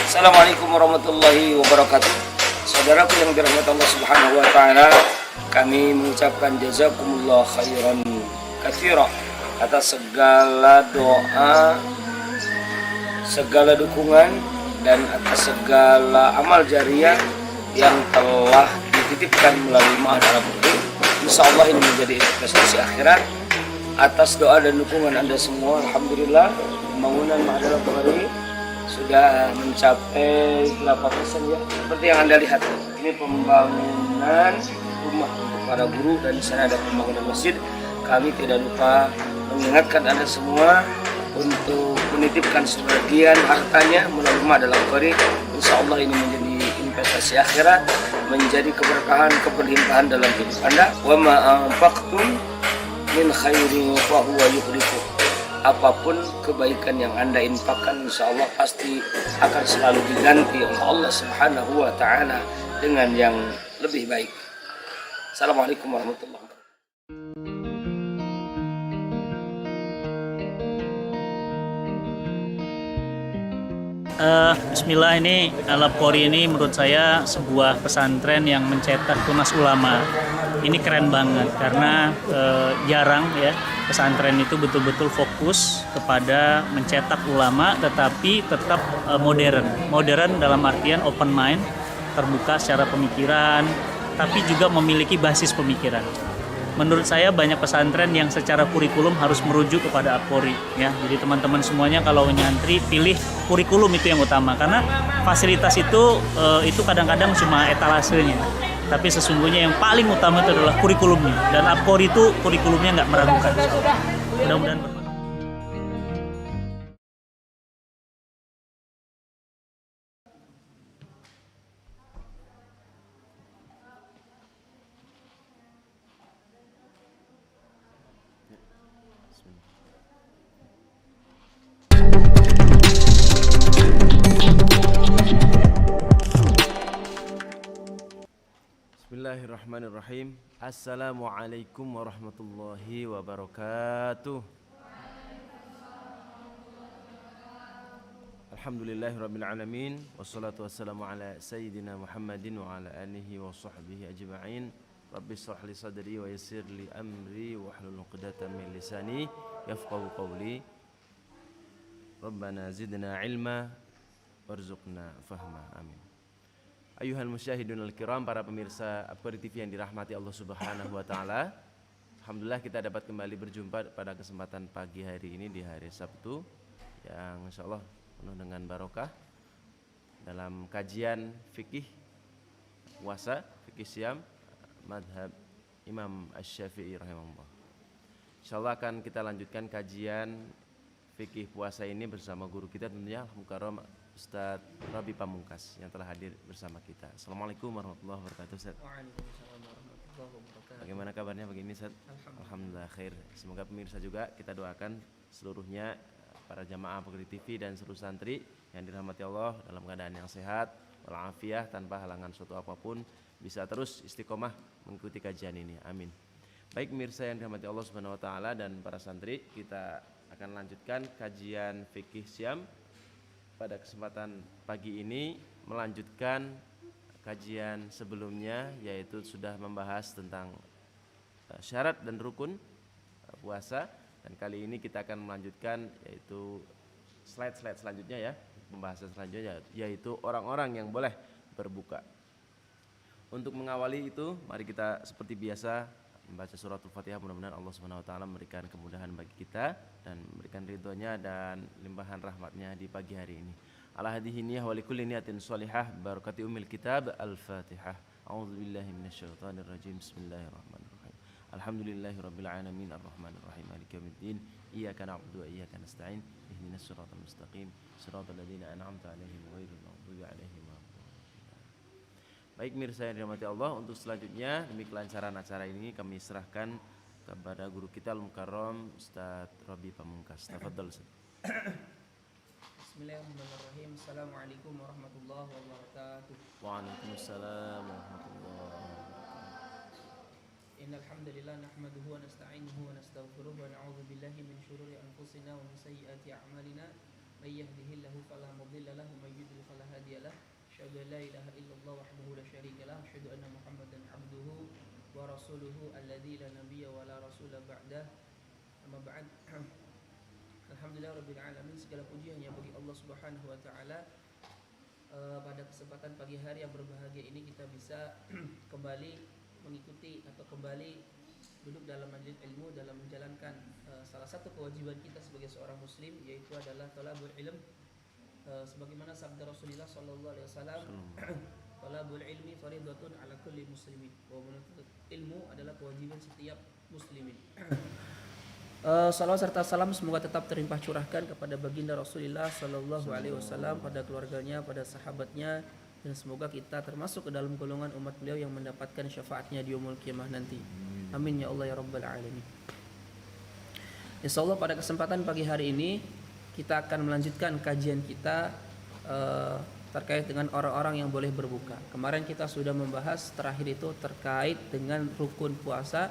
Assalamualaikum warahmatullahi wabarakatuh. Saudaraku yang dirahmati Allah Subhanahu wa taala, kami mengucapkan jazakumullah khairan katsira atas segala doa, segala dukungan dan atas segala amal jariah yang telah dititipkan melalui Ma'had Al-Quran. Insyaallah ini menjadi investasi akhirat. Atas doa dan dukungan Anda semua, alhamdulillah pembangunan Ma'had Al-Quran sudah mencapai berapa persen ya? Seperti yang Anda lihat, ini pembangunan rumah untuk para guru dan di sana ada pembangunan masjid. Kami tidak lupa mengingatkan Anda semua untuk menitipkan sebagian hartanya melalui Ma'had Al-Quran. Insyaallah ini menjadi investasi akhirat, menjadi keberkahan, keberlimpahan dalam hidup Anda. Wa ma anfaqtum min khairin fa huwa yukhlifu. Apapun kebaikan yang Anda infakkan, insyaallah pasti akan selalu diganti oleh Allah Subhanahu wa taala dengan yang lebih baik. Assalamualaikum warahmatullahi wabarakatuh. Bismillah, ini Al-Qori ini menurut saya sebuah pesantren yang mencetak tunas ulama. Ini keren banget karena jarang ya pesantren itu betul-betul fokus kepada mencetak ulama tetapi tetap modern dalam artian open mind, terbuka secara pemikiran, tapi juga memiliki basis pemikiran. Menurut saya banyak pesantren yang secara kurikulum harus merujuk kepada Al-Qori ya. Jadi teman-teman semuanya kalau nyantri pilih kurikulum itu yang utama, karena fasilitas itu kadang-kadang cuma etalasenya. Tapi sesungguhnya yang paling utama itu adalah kurikulumnya, dan Al-Qori itu kurikulumnya nggak meragukan. Mudah-mudahan bermanfaat. Bismillahirrahmanirrahim. Assalamualaikum warahmatullahi wabarakatuh. Alhamdulillahirabbil alamin, wassalatu wassalamu ala sayyidina Muhammadin wa ala alihi wa sahbihi ajma'in. Rabbi shrah li sadri wa yassir li amri wahlul 'uqdatam min lisani yafqahu qawli. Rabbana zidna ilma warzuqna fahma. Amin. Ayuhal musyahidun al-kiram, para pemirsa Al-Qori TV yang dirahmati Allah Subhanahu wa taala. Alhamdulillah kita dapat kembali berjumpa pada kesempatan pagi hari ini di hari Sabtu yang insyaallah penuh dengan barokah dalam kajian fikih puasa, fikih siam madhab Imam Asy-Syafi'i rahimahullah. Insyaallah akan kita lanjutkan kajian fikih puasa ini bersama guru kita tentunya Al-Mukarram Ustaz Rabi Pamungkas yang telah hadir bersama kita. Assalamualaikum warahmatullahi wabarakatuh, Ustaz. Waalaikumsalam warahmatullahi wabarakatuh. Bagaimana kabarnya pagi ini, Ustaz? Alhamdulillah khair. Semoga pemirsa juga kita doakan seluruhnya, para jamaah Al-Qori TV dan seluruh santri yang dirahmati Allah dalam keadaan yang sehat, walafiat, tanpa halangan suatu apapun, bisa terus istiqomah mengikuti kajian ini. Amin. Baik pemirsa yang dirahmati Allah Subhanahu wa taala dan para santri, kita akan lanjutkan kajian fikih siam. Pada kesempatan pagi ini melanjutkan kajian sebelumnya, yaitu sudah membahas tentang syarat dan rukun puasa, dan kali ini kita akan melanjutkan yaitu slide selanjutnya ya, pembahasan selanjutnya yaitu orang-orang yang boleh berbuka. Untuk mengawali itu, mari kita seperti biasa membaca suratul Fatihah. Mudah-mudahan Allah Subhanahu wa taala memberikan kemudahan bagi kita dan memberikan ridhonya dan limpahan rahmatnya di pagi hari ini. Ala hadhihi niyyah wa likulli niyatin shalihah, barakati ummil kitab. Al-Fatihah. A'udzubillahi minasyaitonir rajim. Bismillahirrahmanirrahim. Alhamdulillahirabbil alamin, arrahmanir rahim, maliki yaumiddin. Iyyaka na'budu wa iyyaka nasta'in. Ihdinas siratal mustaqim, siratal ladzina an'amta 'alaihim ghairil maghdubi 'alaihim. Baik mirsa yang dirahmati Allah, untuk selanjutnya demi kelancaran acara ini kami serahkan kepada guru kita Al-Mukarram Ustaz Rabi Pamungkas. Tafadhol Ustaz. Bismillahirrahmanirrahim. Assalamualaikum warahmatullahi wabarakatuh. Waalaikumsalam warahmatullahi wabarakatuh. Innal hamdalillah nahmaduhu wa nasta'inuhu wa nastaghfiruh wa na'udzu billahi min shururi anfusina wa min sayyiati a'malina. من يهده الله فلا مضل له ومن يضلل فلا هادي له أشهد أن لا إله إلا الله وحده لا شريك له أشهد أن محمدا عبده ورسوله الذي لا نبي ولا رسول بعده أما بعد. Alhamdulillah Rabbil Alamin, segala puji hanya bagi Allah Subhanahu wa Ta'ala. Pada kesempatan pagi hari yang berbahagia ini kita bisa kembali mengikuti atau kembali duduk dalam majelis ilmu dalam menjalankan salah satu kewajiban kita sebagai seorang muslim, yaitu adalah thalabul ilm. Sebagaimana sabda Rasulullah sallallahu alaihi wasallam, thalabul ilmi fardhatun ala kulli muslimin. Bahwa menuntut ilmu adalah kewajiban setiap muslimin. Salawat serta salam semoga tetap terlimpah curahkan kepada baginda Rasulullah sallallahu alaihi wasallam, pada keluarganya, pada sahabatnya, dan semoga kita termasuk ke dalam golongan umat beliau yang mendapatkan syafaatnya di yaumul qiyamah nanti. Amin ya Allah ya rabbal alamin. Insyaallah pada kesempatan pagi hari ini kita akan melanjutkan kajian kita terkait dengan orang-orang yang boleh berbuka. Kemarin kita sudah membahas terakhir itu terkait dengan rukun puasa,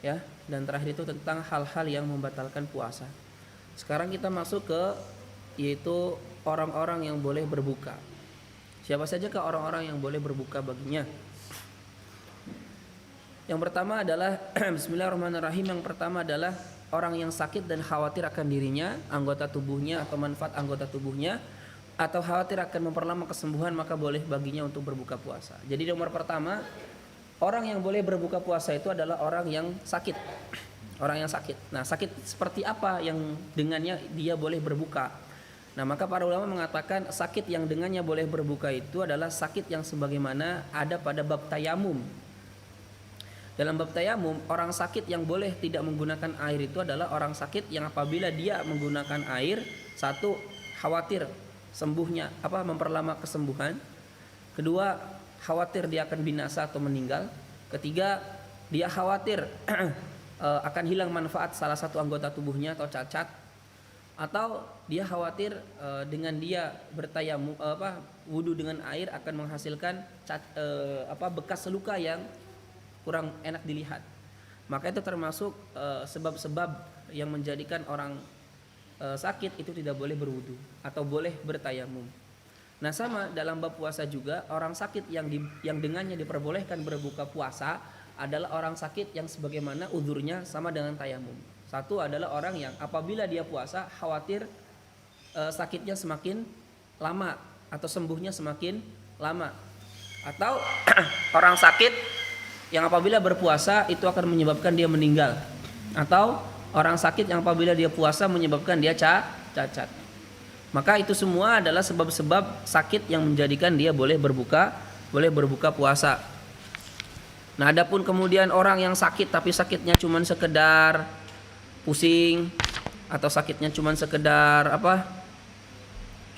ya, dan terakhir itu tentang hal-hal yang membatalkan puasa. Sekarang kita masuk ke yaitu orang-orang yang boleh berbuka. Siapa saja ke orang-orang yang boleh berbuka baginya? Yang pertama adalah bismillahirrahmanirrahim. Yang pertama adalah orang yang sakit dan khawatir akan dirinya, anggota tubuhnya atau manfaat anggota tubuhnya, atau khawatir akan memperlama kesembuhan, maka boleh baginya untuk berbuka puasa. Jadi nomor pertama, orang yang boleh berbuka puasa itu adalah orang yang sakit. Orang yang sakit. Nah, sakit seperti apa yang dengannya dia boleh berbuka? Nah, maka para ulama mengatakan sakit yang dengannya boleh berbuka itu adalah sakit yang sebagaimana ada pada bab tayamum. Dalam bab tayamum, orang sakit yang boleh tidak menggunakan air itu adalah orang sakit yang apabila dia menggunakan air, satu, khawatir sembuhnya, memperlama kesembuhan. Kedua, khawatir dia akan binasa atau meninggal. Ketiga, dia khawatir akan hilang manfaat salah satu anggota tubuhnya atau cacat. Atau dia khawatir dengan dia bertayamum wudu dengan air akan menghasilkan bekas luka yang kurang enak dilihat. Maka itu termasuk sebab-sebab yang menjadikan orang sakit itu tidak boleh berwudu atau boleh bertayamum. Nah, sama dalam bab puasa juga, orang sakit yang dengannya diperbolehkan berbuka puasa adalah orang sakit yang sebagaimana uzurnya sama dengan tayamum. Satu adalah orang yang apabila dia puasa khawatir sakitnya semakin lama atau sembuhnya semakin lama. Atau orang sakit yang apabila berpuasa itu akan menyebabkan dia meninggal. Atau orang sakit yang apabila dia puasa menyebabkan dia cacat. Maka itu semua adalah sebab-sebab sakit yang menjadikan dia boleh berbuka puasa. Nah, adapun kemudian orang yang sakit tapi sakitnya cuma sekedar pusing atau sakitnya cuma sekedar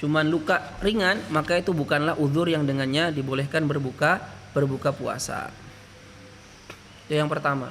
cuman luka ringan, maka itu bukanlah uzur yang dengannya dibolehkan berbuka puasa. Itu yang pertama.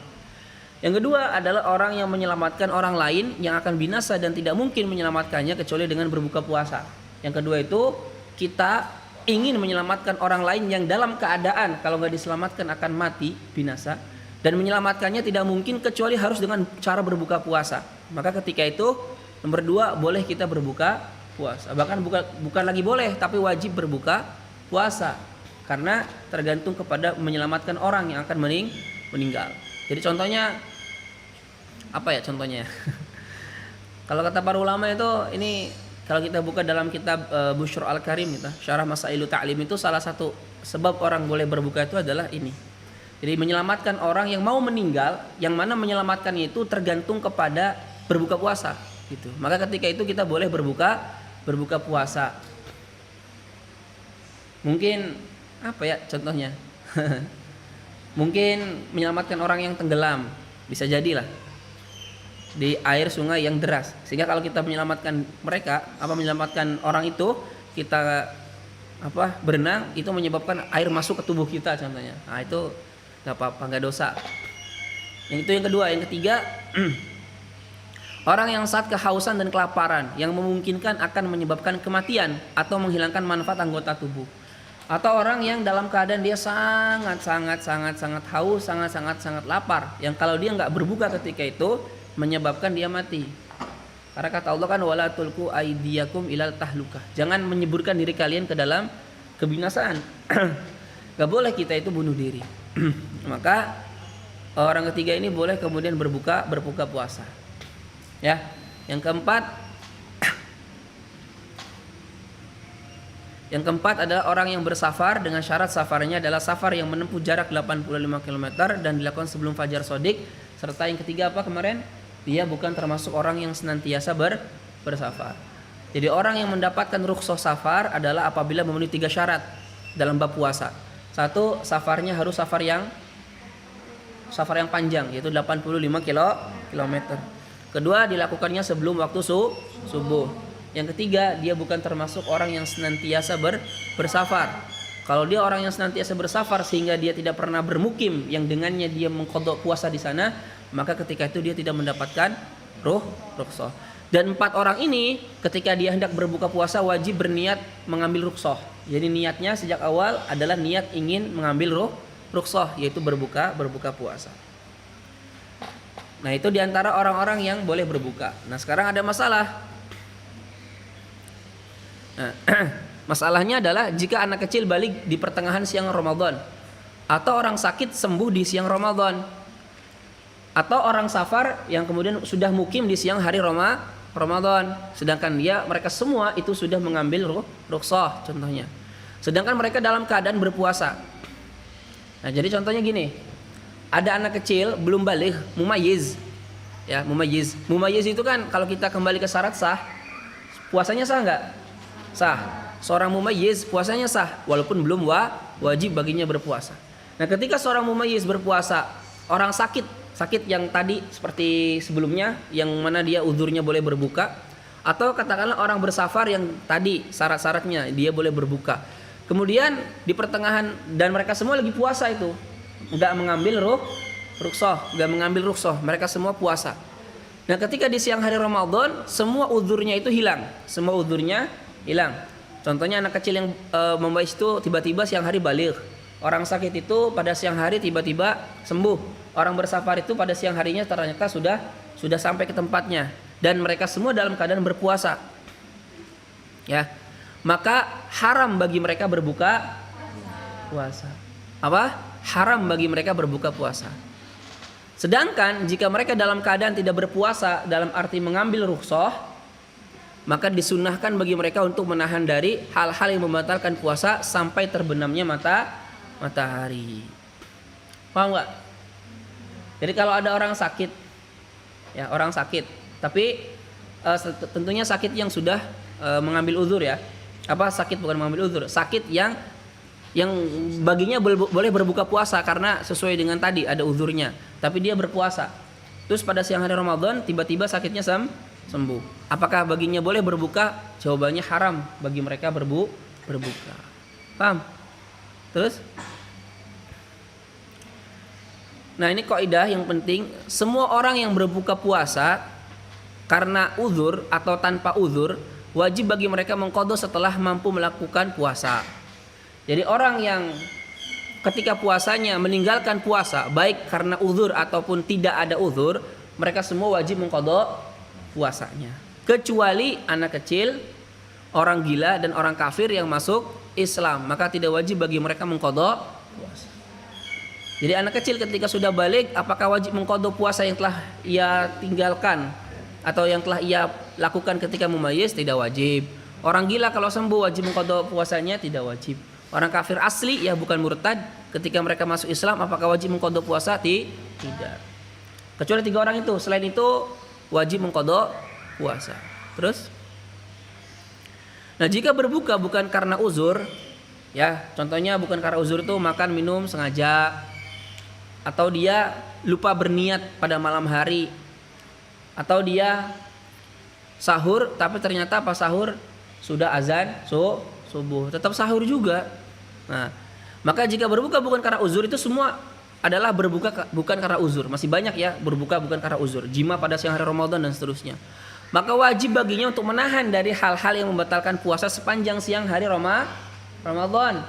Yang kedua adalah orang yang menyelamatkan orang lain yang akan binasa dan tidak mungkin menyelamatkannya kecuali dengan berbuka puasa. Yang kedua itu kita ingin menyelamatkan orang lain yang dalam keadaan kalau nggak diselamatkan akan mati binasa, dan menyelamatkannya tidak mungkin kecuali harus dengan cara berbuka puasa. Maka ketika itu nomor dua, boleh kita berbuka puasa. Bahkan bukan lagi boleh tapi wajib berbuka puasa karena tergantung kepada menyelamatkan orang yang akan meninggal. Jadi contohnya contohnya kalau kata para ulama itu, ini kalau kita buka dalam kitab Bushr Al-Karim kita, Syarah Masailu Ta'lim, itu salah satu sebab orang boleh berbuka itu adalah ini. Jadi menyelamatkan orang yang mau meninggal, yang mana menyelamatkannya itu tergantung kepada berbuka puasa gitu. Maka ketika itu kita boleh berbuka puasa. Mungkin contohnya mungkin menyelamatkan orang yang tenggelam, bisa jadilah di air sungai yang deras, sehingga kalau kita menyelamatkan menyelamatkan orang itu, kita berenang, itu menyebabkan air masuk ke tubuh kita contohnya. Nah, itu nggak apa-apa, nggak dosa. Yang itu yang kedua. Yang ketiga, orang yang saat kehausan dan kelaparan yang memungkinkan akan menyebabkan kematian atau menghilangkan manfaat anggota tubuh. Atau orang yang dalam keadaan dia sangat haus, sangat lapar, yang kalau dia nggak berbuka ketika itu menyebabkan dia mati. Karena kata Allah kan wala tulku aidiyakum ilal tahlukah. Jangan menyeburkan diri kalian ke dalam kebinasaan. Gak boleh kita itu bunuh diri. Maka orang ketiga ini boleh kemudian berbuka puasa. Ya. Yang keempat adalah orang yang bersafar dengan syarat safarnya adalah safar yang menempuh jarak 85 km dan dilakukan sebelum fajar shodiq. Serta yang ketiga apa kemarin? Dia bukan termasuk orang yang senantiasa bersafar. Jadi orang yang mendapatkan rukhsah safar adalah apabila memenuhi 3 syarat dalam bab puasa. 1, safarnya harus safar yang panjang yaitu 85 km. Kedua, dilakukannya sebelum waktu subuh. Yang ketiga, dia bukan termasuk orang yang senantiasa bersafar. Kalau dia orang yang senantiasa bersafar sehingga dia tidak pernah bermukim yang dengannya dia mengqadha puasa di sana, maka ketika itu dia tidak mendapatkan rukhsah. Dan 4 orang ini ketika dia hendak berbuka puasa wajib berniat mengambil rukhsah. Jadi niatnya sejak awal adalah niat ingin mengambil rukhsah yaitu berbuka puasa. Nah, itu diantara orang-orang yang boleh berbuka. Nah, sekarang ada masalah. Nah, masalahnya adalah jika anak kecil balik di pertengahan siang Ramadan, atau orang sakit sembuh di siang Ramadan, atau orang safar yang kemudian sudah mukim di siang hari Ramadan, sedangkan mereka semua itu sudah mengambil rukhsah contohnya. Sedangkan mereka dalam keadaan berpuasa. Nah, jadi contohnya gini. Ada anak kecil belum balik, mumayyiz. Ya, mumayyiz. Mumayyiz itu kan kalau kita kembali ke syarat sah, puasanya sah enggak? Sah. Seorang mumayyiz puasanya sah walaupun belum wajib baginya berpuasa. Nah, ketika seorang mumayyiz berpuasa, orang sakit yang tadi seperti sebelumnya yang mana dia uzurnya boleh berbuka, atau katakanlah orang bersafar yang tadi syarat-syaratnya dia boleh berbuka. Kemudian di pertengahan dan mereka semua lagi puasa itu, enggak mengambil rukhsah, mereka semua puasa. Nah, ketika di siang hari Ramadan semua uzurnya itu hilang. Contohnya anak kecil yang membayis itu tiba-tiba siang hari balik. Orang sakit itu pada siang hari tiba-tiba sembuh. Orang bersafar itu pada siang harinya ternyata sudah sampai ke tempatnya dan mereka semua dalam keadaan berpuasa. Ya. Maka haram bagi mereka berbuka puasa. Apa? Haram bagi mereka berbuka puasa. Sedangkan jika mereka dalam keadaan tidak berpuasa dalam arti mengambil rukhsah, maka disunahkan bagi mereka untuk menahan dari hal-hal yang membatalkan puasa sampai terbenamnya matahari. Paham nggak? Jadi kalau ada orang sakit, tapi tentunya sakit yang sudah mengambil uzur ya. Sakit bukan mengambil uzur, sakit yang baginya boleh berbuka puasa karena sesuai dengan tadi ada uzurnya, tapi dia berpuasa. Terus pada siang hari Ramadan tiba-tiba sakitnya sembuh. Apakah baginya boleh berbuka? Jawabannya haram bagi mereka berbuka. Paham? Terus? Nah, ini kaidah yang penting, semua orang yang berbuka puasa karena uzur atau tanpa uzur wajib bagi mereka mengqadha setelah mampu melakukan puasa. Jadi orang yang ketika puasanya meninggalkan puasa baik karena uzur ataupun tidak ada uzur, mereka semua wajib mengqadha puasanya. Kecuali anak kecil, orang gila dan orang kafir yang masuk Islam, maka tidak wajib bagi mereka mengqadha puasa. Jadi anak kecil ketika sudah balik apakah wajib mengqadha puasa yang telah ia tinggalkan atau yang telah ia lakukan ketika mumayyiz? Tidak wajib. Orang gila kalau sembuh wajib mengqadha puasanya? Tidak wajib. Orang kafir asli ya bukan murtad ketika mereka masuk Islam apakah wajib mengqadha puasa? Tidak. Kecuali 3 orang itu. Selain itu wajib mengqadha puasa. Terus? Nah, jika berbuka bukan karena uzur, ya, contohnya bukan karena uzur itu makan minum sengaja, atau dia lupa berniat pada malam hari, atau dia sahur tapi ternyata pas sahur sudah azan subuh, tetap sahur juga. Nah, maka jika berbuka bukan karena uzur itu semua adalah berbuka bukan karena uzur. Masih banyak ya berbuka bukan karena uzur, jima pada siang hari Ramadan dan seterusnya. Maka wajib baginya untuk menahan dari hal-hal yang membatalkan puasa sepanjang siang hari Ramadan.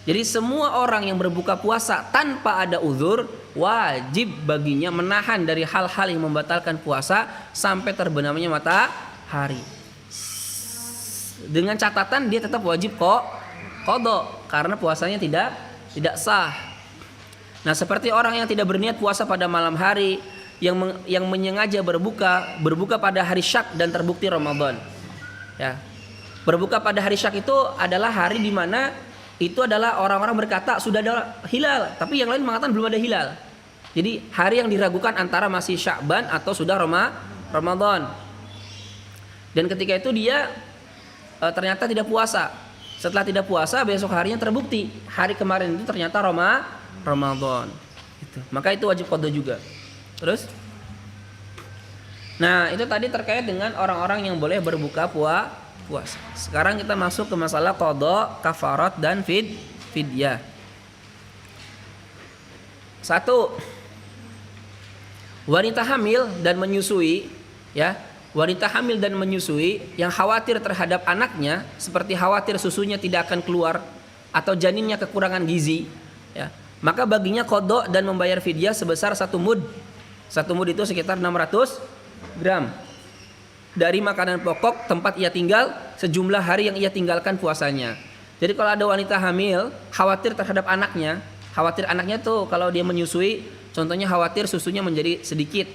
Jadi semua orang yang berbuka puasa tanpa ada uzur wajib baginya menahan dari hal-hal yang membatalkan puasa sampai terbenamnya matahari. Dengan catatan dia tetap wajib qada karena puasanya tidak sah. Nah, seperti orang yang tidak berniat puasa pada malam hari, yang menyengaja berbuka pada hari Syak dan terbukti Ramadan. Ya. Berbuka pada hari Syak itu adalah hari di mana itu adalah orang-orang berkata sudah ada hilal, tapi yang lain mengatakan belum ada hilal. Jadi hari yang diragukan antara masih Sya'ban atau sudah Ramadan. Dan ketika itu dia ternyata tidak puasa. Setelah tidak puasa, besok harinya terbukti hari kemarin itu ternyata Ramadan. Gitu. Maka itu wajib qada juga. Terus, nah itu tadi terkait dengan orang-orang yang boleh berbuka puasa. Sekarang kita masuk ke masalah qada, kafarat dan fidyah. 1. Wanita hamil dan menyusui, ya. Wanita hamil dan menyusui yang khawatir terhadap anaknya, seperti khawatir susunya tidak akan keluar atau janinnya kekurangan gizi, ya. Maka baginya qada dan membayar fidyah sebesar 1 mud. 1 mud itu sekitar 600 gram. Dari makanan pokok tempat ia tinggal sejumlah hari yang ia tinggalkan puasanya. Jadi kalau ada wanita hamil khawatir terhadap anaknya, khawatir anaknya tuh kalau dia menyusui, contohnya khawatir susunya menjadi sedikit.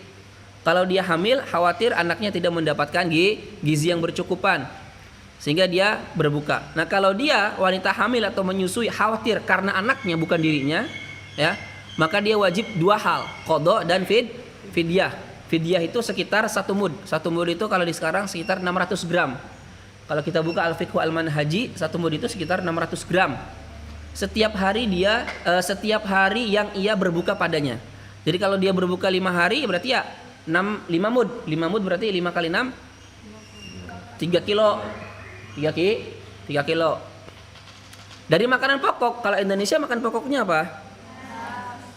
Kalau dia hamil khawatir anaknya tidak mendapatkan gizi yang bercukupan, sehingga dia berbuka. Nah, kalau dia wanita hamil atau menyusui khawatir karena anaknya bukan dirinya, ya, maka dia wajib 2 hal, qada dan fidyah. Fidyah itu sekitar 1 mud. 1 mud itu kalau di sekarang sekitar 600 gram. Kalau kita buka Al-Fiqhu Al-Manhaji, 1 mud itu sekitar 600 gram. Setiap hari yang ia berbuka padanya. Jadi kalau dia berbuka 5 hari berarti ya 5 mud. 5 mud berarti 5 kali 6 3 kilo. 3 kilo. Dari makanan pokok, kalau Indonesia makan pokoknya apa?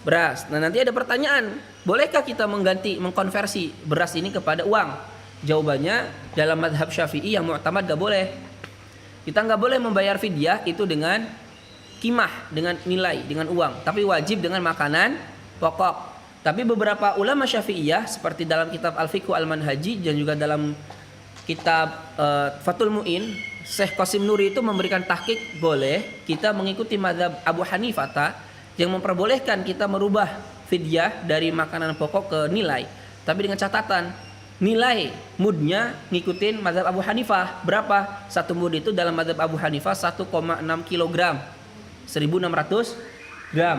Beras. Nah, nanti ada pertanyaan, bolehkah kita mengkonversi beras ini kepada uang? Jawabannya, dalam madhab Syafi'i yang mu'tamad gak boleh. Kita gak boleh membayar fidyah itu dengan kimah, dengan nilai, dengan uang, tapi wajib dengan makanan pokok. Tapi beberapa ulama Syafi'iyah seperti dalam kitab Al-Fiqhu Al-Manhaji dan juga dalam kitab Fathul Mu'in, Syekh Qasim Nuri itu memberikan tahqiq boleh kita mengikuti mazhab Abu Hanifah yang memperbolehkan kita merubah fidyah dari makanan pokok ke nilai, tapi dengan catatan nilai mudnya ngikutin mazhab Abu Hanifah. Berapa? 1 mud itu dalam mazhab Abu Hanifah 1,6 kg, 1.600 gram,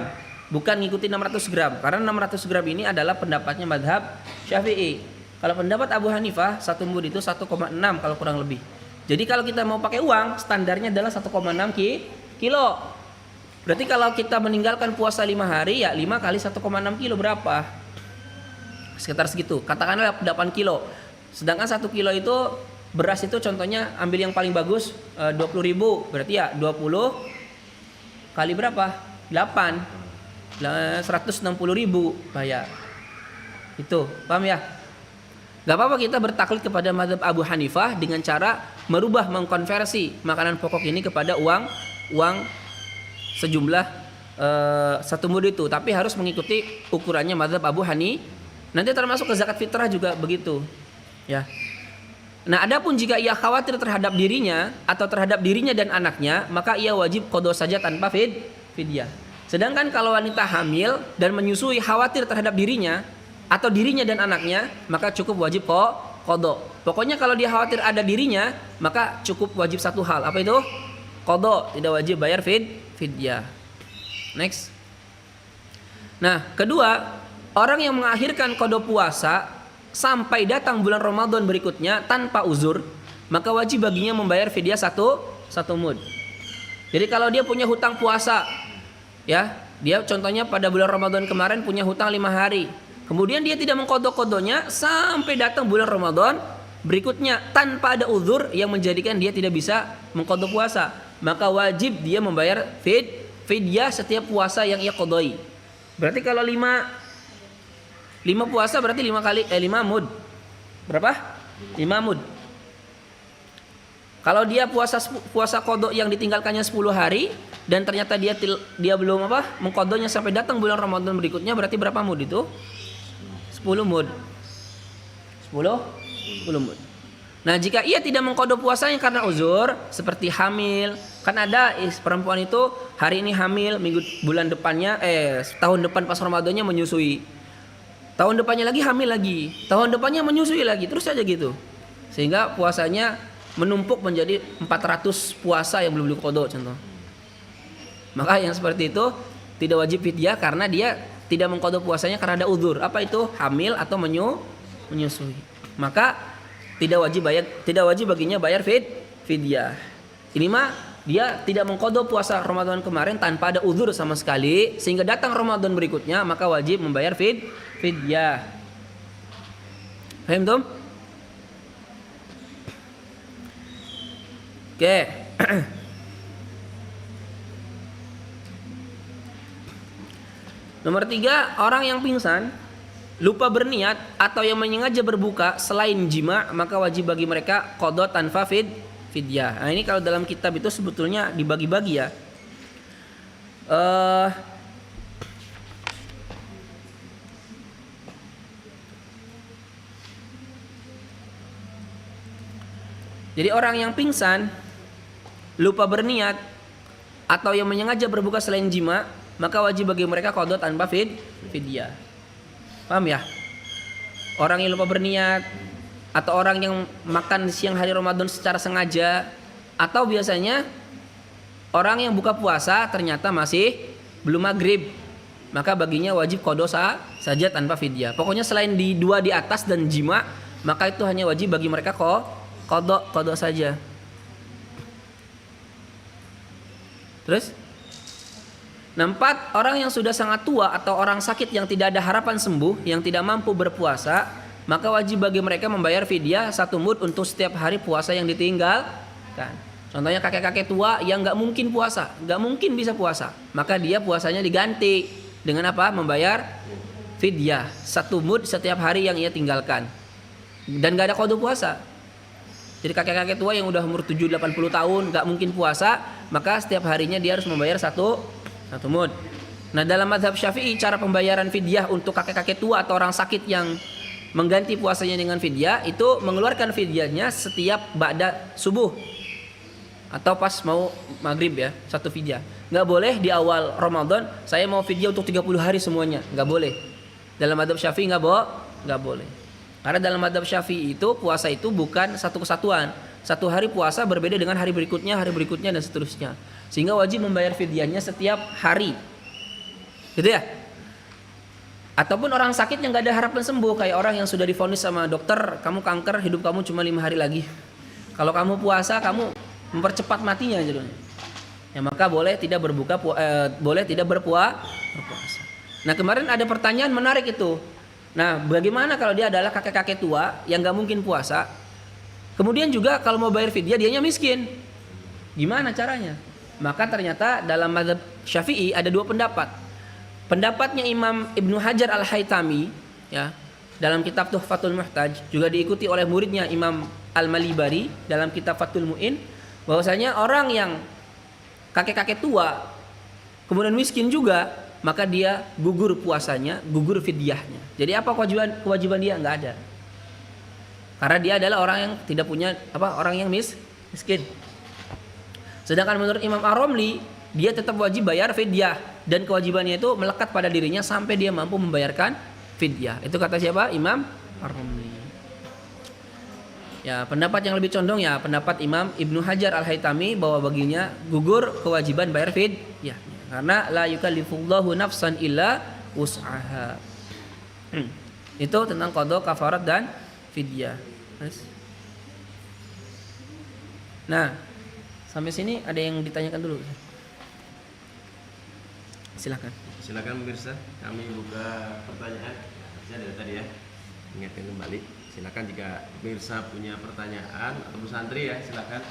bukan ngikutin 600 gram, karena 600 gram ini adalah pendapatnya mazhab Syafi'i. Kalau pendapat Abu Hanifah 1 mud itu 1,6 kalau kurang lebih. Jadi kalau kita mau pakai uang, standarnya adalah 1,6 kilo. Berarti kalau kita meninggalkan puasa 5 hari, ya 5 kali 1,6 kilo berapa? Sekitar segitu. Katakanlah 8 kilo. Sedangkan 1 kilo itu beras itu contohnya ambil yang paling bagus 20.000. Berarti ya 20 kali berapa? 8. 160.000 bayar. Itu, paham ya? Gak apa-apa kita bertaklid kepada mazhab Abu Hanifah dengan cara merubah, mengkonversi makanan pokok ini kepada uang sejumlah 1 mud itu, tapi harus mengikuti ukurannya mazhab Abu Hanifah. Nanti termasuk ke zakat fitrah juga begitu, ya. Nah, adapun jika ia khawatir terhadap dirinya atau terhadap dirinya dan anaknya, maka ia wajib qada saja tanpa fidyah. Sedangkan kalau wanita hamil dan menyusui khawatir terhadap dirinya atau dirinya dan anaknya, maka cukup wajib qada. Pokoknya kalau dia khawatir ada dirinya, maka cukup wajib 1 hal. Apa itu? Qada, tidak wajib bayar fidyah. Next. Nah, kedua, orang yang mengakhirkan qada puasa sampai datang bulan Ramadan berikutnya tanpa uzur, maka wajib baginya membayar fidyah 1 mud. Jadi kalau dia punya hutang puasa, ya, dia contohnya pada bulan Ramadan kemarin punya hutang 5 hari. Kemudian dia tidak mengqada-qadanya sampai datang bulan Ramadan berikutnya tanpa ada uzur yang menjadikan dia tidak bisa mengqada puasa, maka wajib dia membayar fidyah setiap puasa yang ia qadai. Berarti kalau 5 puasa berarti 5 mud. Berapa? 5 mud. Kalau dia puasa qada yang ditinggalkannya 10 hari, dan ternyata dia belum mengqadhonya sampai datang bulan Ramadan berikutnya, berarti berapa mud itu? 10 mud. 10 mud. Nah, jika ia tidak mengqadho puasanya karena uzur seperti hamil, kan ada perempuan itu hari ini hamil, bulan depannya tahun depan pas Ramadannya menyusui. Tahun depannya lagi hamil lagi, tahun depannya menyusui lagi, terus aja gitu. Sehingga puasanya menumpuk menjadi 400 puasa yang belum diqadho contoh. Maka yang seperti itu tidak wajib fidyah karena dia tidak mengqadho puasanya karena ada uzur. Apa itu? Hamil atau menyusui. Maka tidak wajib baginya bayar fidyah. Ini mah dia tidak mengqadho puasa Ramadan kemarin tanpa ada uzur sama sekali, sehingga datang Ramadan berikutnya maka wajib membayar fidyah. Paham tuh? Oke. Nomor 3, orang yang pingsan lupa berniat atau yang menyengaja berbuka selain jima, maka wajib bagi mereka qadha tanpa fidyah. Nah, ini kalau dalam kitab itu sebetulnya dibagi-bagi ya. Jadi orang yang pingsan lupa berniat atau yang menyengaja berbuka selain jima, maka wajib bagi mereka qadha tanpa fidyah. Paham ya? Orang yang lupa berniat atau orang yang makan siang hari Ramadan secara sengaja, atau biasanya orang yang buka puasa ternyata masih belum maghrib, maka baginya wajib qadha saja tanpa fidyah. Pokoknya selain di dua di atas dan jima, maka itu hanya wajib bagi mereka qadha saja. Terus 4, orang yang sudah sangat tua atau orang sakit yang tidak ada harapan sembuh, yang tidak mampu berpuasa, maka wajib bagi mereka membayar fidyah 1 mud untuk setiap hari puasa yang ditinggalkan. Contohnya kakek-kakek tua yang nggak mungkin puasa, nggak mungkin bisa puasa, maka dia puasanya diganti dengan apa? Membayar fidyah 1 mud setiap hari yang ia tinggalkan, dan nggak ada qadha puasa. Jadi kakek-kakek tua yang udah umur 70-80 tahun nggak mungkin puasa, maka setiap harinya dia harus membayar satu mud. Nah, dalam mazhab Syafi'i cara pembayaran fidyah untuk kakek-kakek tua atau orang sakit yang mengganti puasanya dengan fidyah itu mengeluarkan fidyahnya setiap ba'da subuh atau pas mau maghrib ya, 1 fidyah. Nggak boleh di awal Ramadan saya mau fidyah untuk 30 hari semuanya, nggak boleh. Dalam mazhab Syafi'i nggak boleh. Karena dalam mazhab Syafi'i itu puasa itu bukan satu kesatuan. Satu hari puasa berbeda dengan hari berikutnya dan seterusnya. Sehingga wajib membayar fidyahnya setiap hari. Gitu ya? Ataupun orang sakit yang gak ada harapan sembuh, kayak orang yang sudah divonis sama dokter, kamu kanker, hidup kamu cuma 5 hari lagi. Kalau kamu puasa, kamu mempercepat matinya gitu. Ya, maka boleh tidak berpuasa. Nah, kemarin ada pertanyaan menarik itu. Nah, bagaimana kalau dia adalah kakek-kakek tua yang gak mungkin puasa? Kemudian juga kalau mau bayar fidyah dianya miskin. Gimana caranya? Maka ternyata dalam mazhab Syafi'i ada 2 pendapat. Pendapatnya Imam Ibnu Hajar Al-Haytami ya, dalam kitab Tuhfatul Muhtaj, juga diikuti oleh muridnya Imam Al-Malibari dalam kitab Fathul Mu'in, bahwasanya orang yang kakek-kakek tua kemudian miskin juga, maka dia gugur puasanya, gugur fidyahnya. Jadi apa kewajiban dia? Enggak ada. Karena dia adalah orang yang tidak punya orang yang miskin. Sedangkan menurut Imam Ar-Romli, dia tetap wajib bayar fidyah dan kewajibannya itu melekat pada dirinya sampai dia mampu membayarkan fidyah. Itu kata siapa? Imam Ar-Romli. Ya, pendapat yang lebih condong ya pendapat Imam Ibnu Hajar Al-Haytami bahwa baginya gugur kewajiban bayar fidyah. Karena la yukallifullahu nafsan illa wus'aha. Itu tentang qadha, kafarat dan fidyah. Nah, sampai sini ada yang ditanyakan dulu? Silakan pemirsa, kami buka pertanyaan. Dari tadi ya, ingatkan kembali. Silakan jika pemirsa punya pertanyaan atau santri ya, silakan.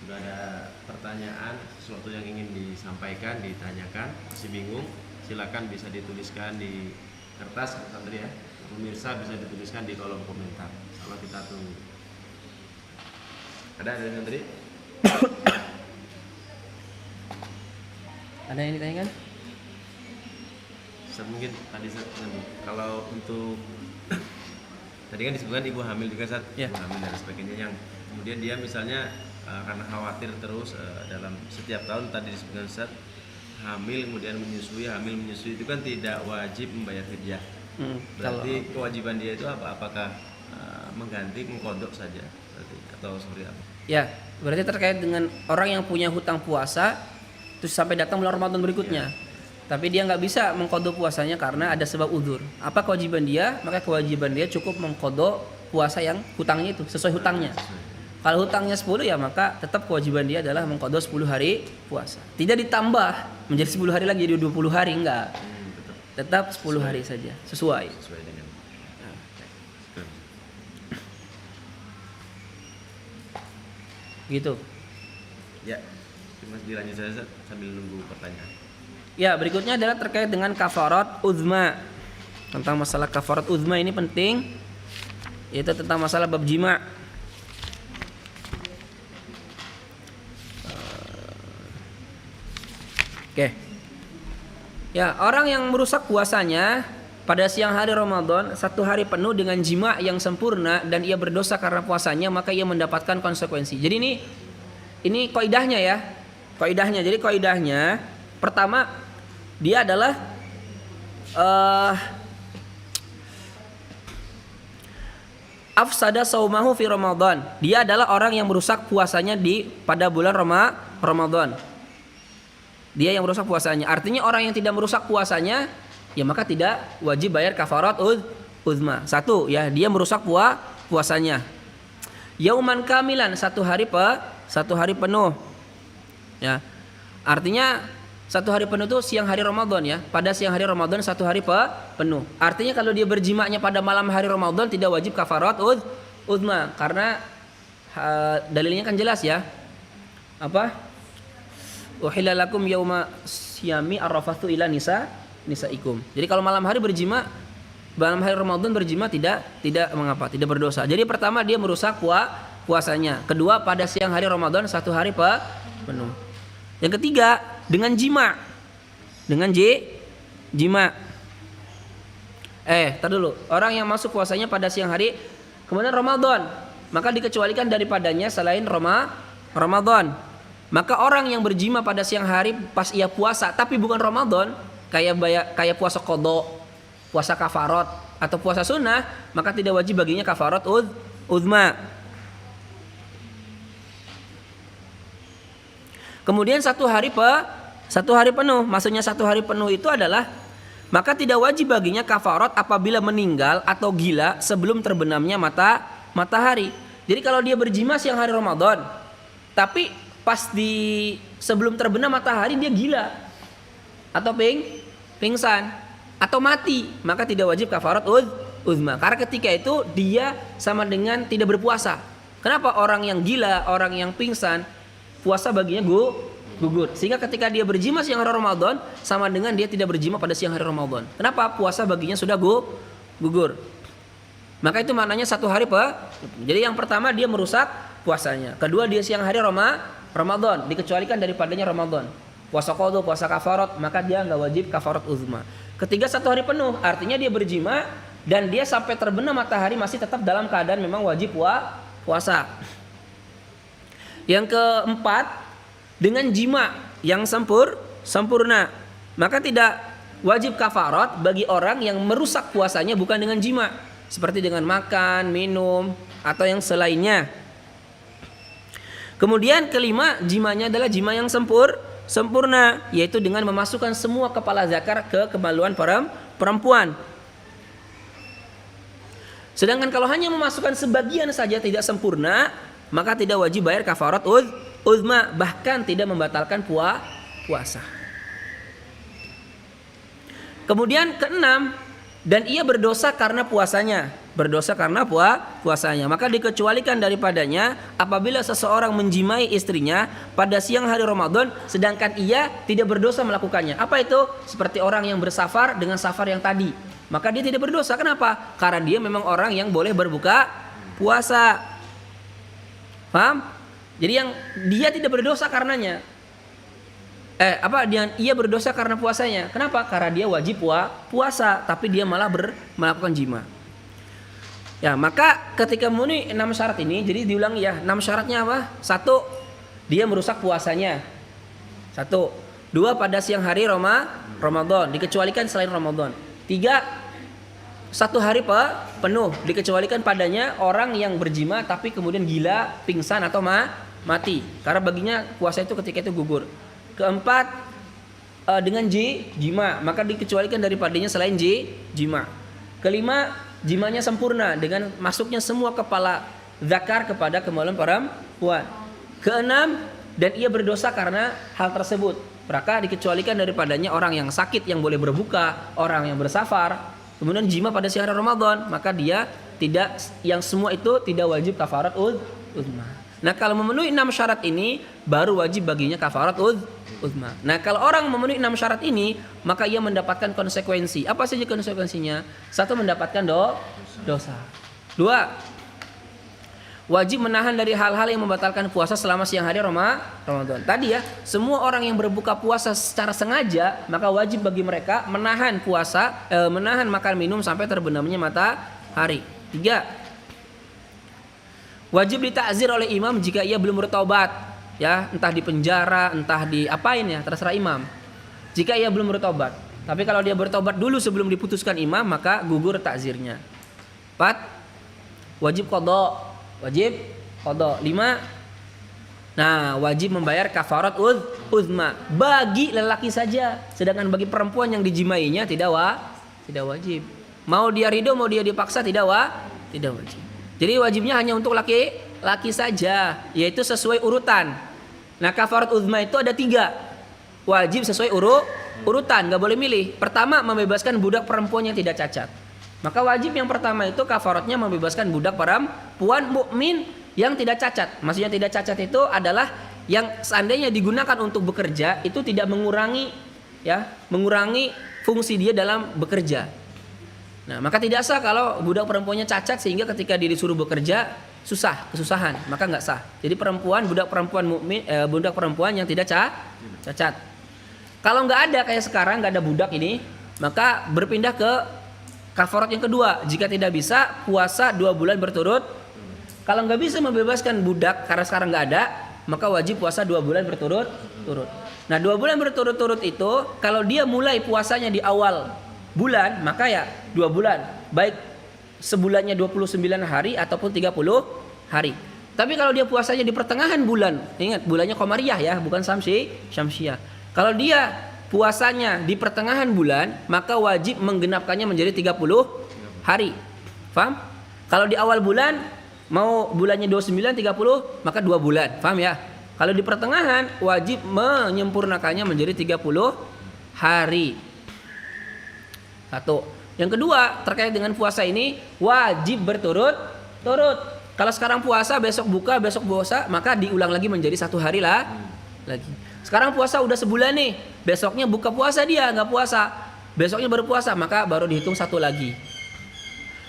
Sudah ada pertanyaan, sesuatu yang ingin disampaikan, ditanyakan, masih bingung, silakan bisa dituliskan di kertas santri ya. Pemirsa bisa dituliskan di kolom komentar. Kalau kita tunggu. Ada santri? Ada yang ditanyakan? Ustaz, mungkin tadi Ustaz, kalau untuk tadi kan disebutkan ibu hamil juga Ustaz, Ya. ibu hamil dan sebagainya yang kemudian dia misalnya karena khawatir terus dalam setiap tahun tadi disebutkan Ustaz hamil kemudian menyusui itu kan tidak wajib membayar fidyah. Berarti kewajiban dia itu apa? Apakah mengganti mengkodok saja berarti atau seperti apa? Ya, berarti terkait dengan orang yang punya hutang puasa terus sampai datang bulan Ramadan berikutnya. Tapi dia nggak bisa mengkodok puasanya karena ada sebab udzur. Apa kewajiban dia? Maka kewajiban dia cukup mengkodok puasa yang hutangnya itu sesuai hutangnya. Kalau hutangnya 10 ya maka tetap kewajiban dia adalah mengkodok 10 hari puasa. Tidak ditambah menjadi 10 hari lagi jadi 20 hari enggak. Tetap 10 hari saja sesuai. Sesuai dengan Gitu. ya. Mas dilanjut saja Ustaz, sambil nunggu pertanyaan. Ya, berikutnya adalah terkait dengan kafarat uzma. Tentang masalah kafarat uzma ini penting, yaitu tentang masalah bab jima'. Oke. Ya, orang yang merusak puasanya pada siang hari Ramadan 1 hari penuh dengan jima' yang sempurna dan ia berdosa karena puasanya, maka ia mendapatkan konsekuensi. Jadi ini kaidahnya ya. Kaidahnya. Jadi kaidahnya pertama dia adalah afsada saumahu fi Ramadan. Dia adalah orang yang merusak puasanya pada bulan Ramadan. Dia yang merusak puasanya. Artinya orang yang tidak merusak puasanya ya maka tidak wajib bayar kafarat uzma. 1 ya, dia merusak puasanya. Yauman kamilan 1 hari penuh. Ya. Artinya 1 hari penuh itu siang hari Ramadan ya. Pada siang hari Ramadan 1 hari penuh. Artinya kalau dia berjimanya pada malam hari Ramadan tidak wajib kafarat uzma karena dalilnya kan jelas ya. Apa? Uhilla lakum yauma siyami arrafathu ila nisaikum. Jadi kalau malam hari Ramadan berjima tidak mengapa, tidak berdosa. Jadi pertama dia merusak puasanya. Kedua pada siang hari Ramadan 1 hari penuh. Yang ketiga dengan jima. Tar dulu. Orang yang masuk puasanya pada siang hari kemudian Ramadan, maka dikecualikan daripadanya selain Ramadan. Maka orang yang berjima pada siang hari pas ia puasa tapi bukan Ramadan, kayak puasa qada, puasa kafarat atau puasa sunnah, maka tidak wajib baginya kafarat uzma. Kemudian 1 hari penuh, maksudnya 1 hari penuh itu adalah maka tidak wajib baginya kafarat apabila meninggal atau gila sebelum terbenamnya matahari. Jadi kalau dia berjima siang hari Ramadan, tapi pas sebelum terbenam matahari dia gila atau pingsan atau mati, maka tidak wajib kafarat uzma. Karena ketika itu dia sama dengan tidak berpuasa. Kenapa? Orang yang gila, orang yang pingsan, puasa baginya gugur. Sehingga ketika dia berjima siang hari Ramadan sama dengan dia tidak berjima pada siang hari Ramadan. Kenapa? Puasa baginya sudah gugur. Maka itu maknanya 1 hari Jadi yang pertama dia merusak puasanya. Kedua dia siang hari Ramadan, dikecualikan daripadanya Ramadan. Puasa qada, puasa kafarat, maka dia enggak wajib kafarat uzma. Ketiga 1 hari penuh, artinya dia berjima dan dia sampai terbenam matahari masih tetap dalam keadaan memang wajib puasa. Yang keempat, dengan jima yang sempurna, maka tidak wajib kafarat bagi orang yang merusak puasanya bukan dengan jima, seperti dengan makan, minum atau yang selainnya. Kemudian kelima, jimanya adalah jima yang sempurna, yaitu dengan memasukkan semua kepala zakar ke kemaluan perempuan. Sedangkan kalau hanya memasukkan sebagian saja tidak sempurna, maka tidak wajib bayar kafarat uzma, bahkan tidak membatalkan puasa. Kemudian keenam, dan ia berdosa karena puasanya. Maka dikecualikan daripadanya apabila seseorang menjimai istrinya pada siang hari Ramadan sedangkan ia tidak berdosa melakukannya. Apa itu? Seperti orang yang bersafar dengan safar yang tadi. Maka dia tidak berdosa. Kenapa? Karena dia memang orang yang boleh berbuka puasa. Paham? Jadi yang dia tidak berdosa karenanya. ia berdosa karena puasanya. Kenapa? Karena dia wajib puasa, tapi dia malah melakukan jima. Ya, maka ketika memenuhi 6 syarat ini, jadi diulangi ya, 6 syaratnya apa? 1, dia merusak puasanya. 1. 2, pada siang hari Ramadan, dikecualikan selain Ramadan. 3, 1 hari penuh, dikecualikan padanya orang yang berjima tapi kemudian gila, pingsan atau mati. Karena baginya puasa itu ketika itu gugur. 4, dengan jima, maka dikecualikan daripadanya selain jima. 5, jimanya sempurna dengan masuknya semua kepala zakar kepada kemaluan perempuan. 6, dan ia berdosa karena hal tersebut. Maka dikecualikan daripadanya orang yang sakit yang boleh berbuka, orang yang bersafar, kemudian jima pada siang hari Ramadan, maka dia tidak, yang semua itu tidak wajib kafarat uzma. Nah, kalau memenuhi 6 syarat ini baru wajib baginya kafarat uzma. Nah, kalau orang memenuhi 6 syarat ini, maka ia mendapatkan konsekuensi. Apa saja konsekuensinya? 1, mendapatkan dosa. 2, wajib menahan dari hal-hal yang membatalkan puasa selama siang hari Ramadan. Tadi ya, semua orang yang berbuka puasa secara sengaja, maka wajib bagi mereka menahan puasa, menahan makan minum sampai terbenamnya matahari. 3, wajib ditakzir oleh imam jika ia belum bertobat, ya, entah di penjara, entah di apain ya, terserah imam. Jika ia belum bertobat. Tapi kalau dia bertobat dulu sebelum diputuskan imam, maka gugur takzirnya. 4, wajib qadha. 5, nah, wajib membayar kafarat uzma bagi lelaki saja, sedangkan bagi perempuan yang dijimainya tidak wajib. Mau dia ridho, mau dia dipaksa tidak wajib. Jadi wajibnya hanya untuk laki saja, yaitu sesuai urutan. Nah, kafarat uzma itu ada 3. Wajib sesuai urutan, nggak boleh milih. Pertama, membebaskan budak perempuan yang tidak cacat. Maka wajib yang pertama itu kafaratnya membebaskan budak perempuan mukmin yang tidak cacat. Maksudnya tidak cacat itu adalah yang seandainya digunakan untuk bekerja itu tidak mengurangi fungsi dia dalam bekerja. Nah, maka tidak sah kalau budak perempuannya cacat sehingga ketika dia disuruh bekerja kesusahan, maka nggak sah. Jadi budak perempuan yang tidak cacat. Kalau nggak ada kayak sekarang, nggak ada budak ini, maka berpindah ke kafarat yang kedua. Jika tidak bisa, puasa 2 bulan berturut. Kalau nggak bisa membebaskan budak karena sekarang nggak ada, maka wajib puasa 2 bulan berturut-turut. Nah, 2 bulan berturut-turut itu kalau dia mulai puasanya di awal bulan, maka ya 2 bulan, baik sebulannya 29 hari ataupun 30 hari. Tapi kalau dia puasanya di pertengahan bulan, ingat bulannya Qamariyah ya, bukan Syamsiyah. Kalau dia puasanya di pertengahan bulan, maka wajib menggenapkannya menjadi 30 hari. Paham? Kalau di awal bulan mau bulannya 29 30, maka 2 bulan. Paham ya? Kalau di pertengahan wajib menyempurnakannya menjadi 30 hari. 1. Yang kedua, terkait dengan puasa ini wajib berturut-turut. Kalau sekarang puasa, besok buka, besok puasa, maka diulang lagi menjadi 1 hari lagi. Sekarang puasa udah sebulan nih, besoknya buka puasa dia nggak puasa, besoknya baru puasa, maka baru dihitung 1 lagi.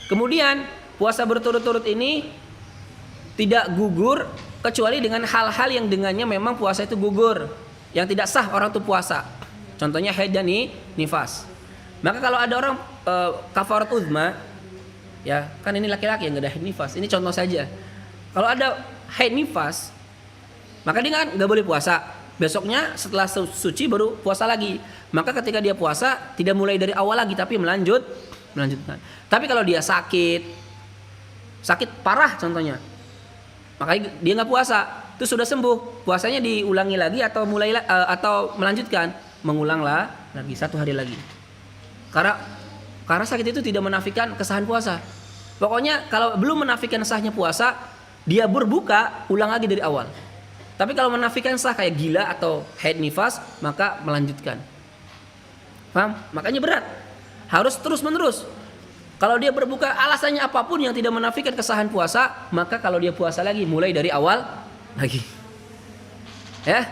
Kemudian puasa berturut-turut ini tidak gugur kecuali dengan hal-hal yang dengannya memang puasa itu gugur, yang tidak sah orang itu puasa. Contohnya haid dan nifas. Maka kalau ada orang kafarat uzma, ya kan ini laki-laki yang nggak ada haid nifas. Ini contoh saja. Kalau ada haid nifas, maka dia nggak boleh puasa. Besoknya setelah suci baru puasa lagi. Maka ketika dia puasa tidak mulai dari awal lagi, tapi melanjutkan. Tapi kalau dia sakit parah contohnya, maka dia nggak puasa. Itu sudah sembuh, puasanya diulangi lagi atau atau melanjutkan, mengulang lagi 1 hari lagi. Karena sakit itu tidak menafikan kesahan puasa. Pokoknya kalau belum menafikan sahnya puasa, dia berbuka, ulang lagi dari awal. Tapi kalau menafikan sah kayak gila atau haid nifas, maka melanjutkan. Paham? Makanya berat. Harus terus-menerus. Kalau dia berbuka alasannya apapun yang tidak menafikan kesahan puasa, maka kalau dia puasa lagi mulai dari awal lagi. Ya.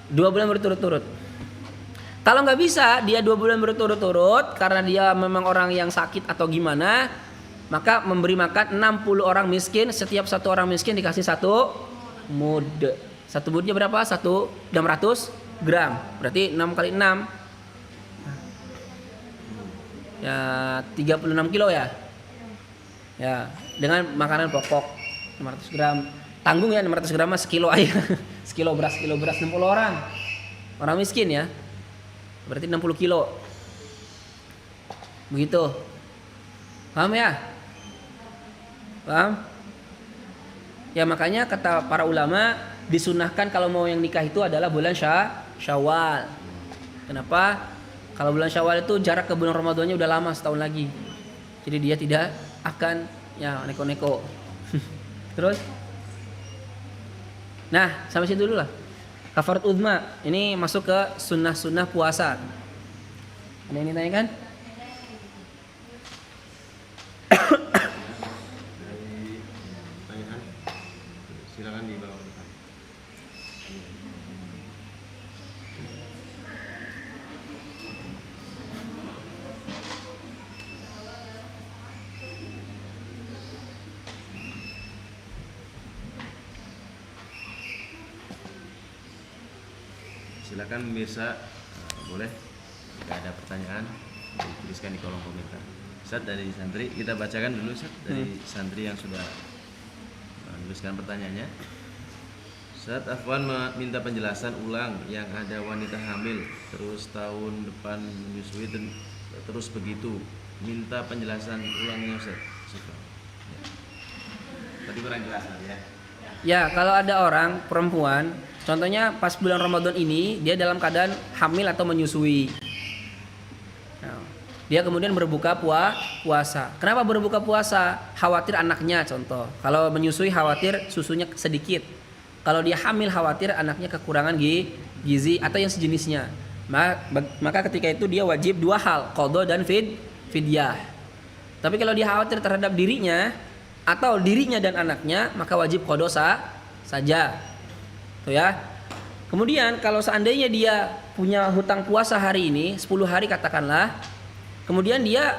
2 bulan berturut-turut. Kalau nggak bisa dia 2 bulan berturut-turut karena dia memang orang yang sakit atau gimana, maka memberi makan 60 orang miskin, setiap 1 orang miskin dikasih 1 mud. 1 mudnya berapa? 1 600 gram. Berarti 6 kali 6 ya 36 kilo ya. Ya, dengan makanan pokok 500 gram. Tanggung ya 500 gram mah sekilo aja. sekilo beras 60 orang. Orang miskin ya. Berarti 60 kilo. Begitu. Paham ya? Paham? Ya makanya kata para ulama disunahkan kalau mau yang nikah itu adalah bulan Syawal. Kenapa? Kalau bulan Syawal itu jarak ke bulan Ramadannya udah lama, setahun lagi. Jadi dia tidak akan ya neko-neko. Terus? Nah, sampai situ dulu lah. Kafarat uzma ini masuk ke sunnah-sunnah puasa. Ada yang ditanyakan? Pertanyaan, silakan di bawah depan. Silakan pemirsa, boleh jika ada pertanyaan dituliskan di kolom komentar. Ustaz, dari santri kita bacakan dulu Ustaz, dari santri yang sudah menuliskan pertanyaannya. Ustaz, Afwan minta penjelasan ulang yang ada wanita hamil terus tahun depan menyusui dan terus begitu. Minta penjelasan ulangnya Ustaz. Ya. Tadi kurang jelas ya. Ya, kalau ada orang perempuan, contohnya pas bulan Ramadan ini dia dalam keadaan hamil atau menyusui. Nah, dia kemudian berbuka puasa. Kenapa berbuka puasa? Khawatir anaknya contoh. Kalau menyusui khawatir susunya sedikit. Kalau dia hamil khawatir anaknya kekurangan gizi atau yang sejenisnya. Maka ketika itu dia wajib dua hal, qadha dan fidyah. Tapi kalau dia khawatir terhadap dirinya atau dirinya dan anaknya, maka wajib qadha saja. Tuh ya. Kemudian kalau seandainya dia punya hutang puasa hari ini 10 hari katakanlah, kemudian dia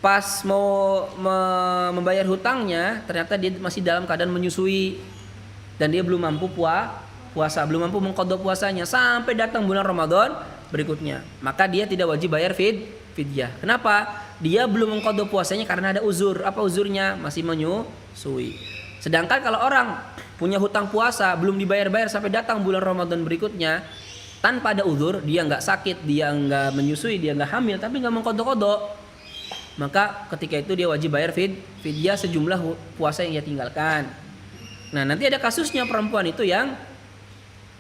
pas mau membayar hutangnya ternyata dia masih dalam keadaan menyusui dan dia belum mampu puasa, belum mampu mengqadha puasanya sampai datang bulan Ramadan berikutnya, maka dia tidak wajib bayar fidyah. Kenapa? Dia belum mengqadha puasanya karena ada uzur. Apa uzurnya? Masih menyusui. Sedangkan kalau orang punya hutang puasa belum dibayar-bayar sampai datang bulan Ramadan berikutnya tanpa ada uzur, dia nggak sakit, dia nggak menyusui, dia nggak hamil, tapi nggak mengqadha, maka ketika itu dia wajib bayar fidyah sejumlah puasa yang dia tinggalkan. Nah, nanti ada kasusnya perempuan itu yang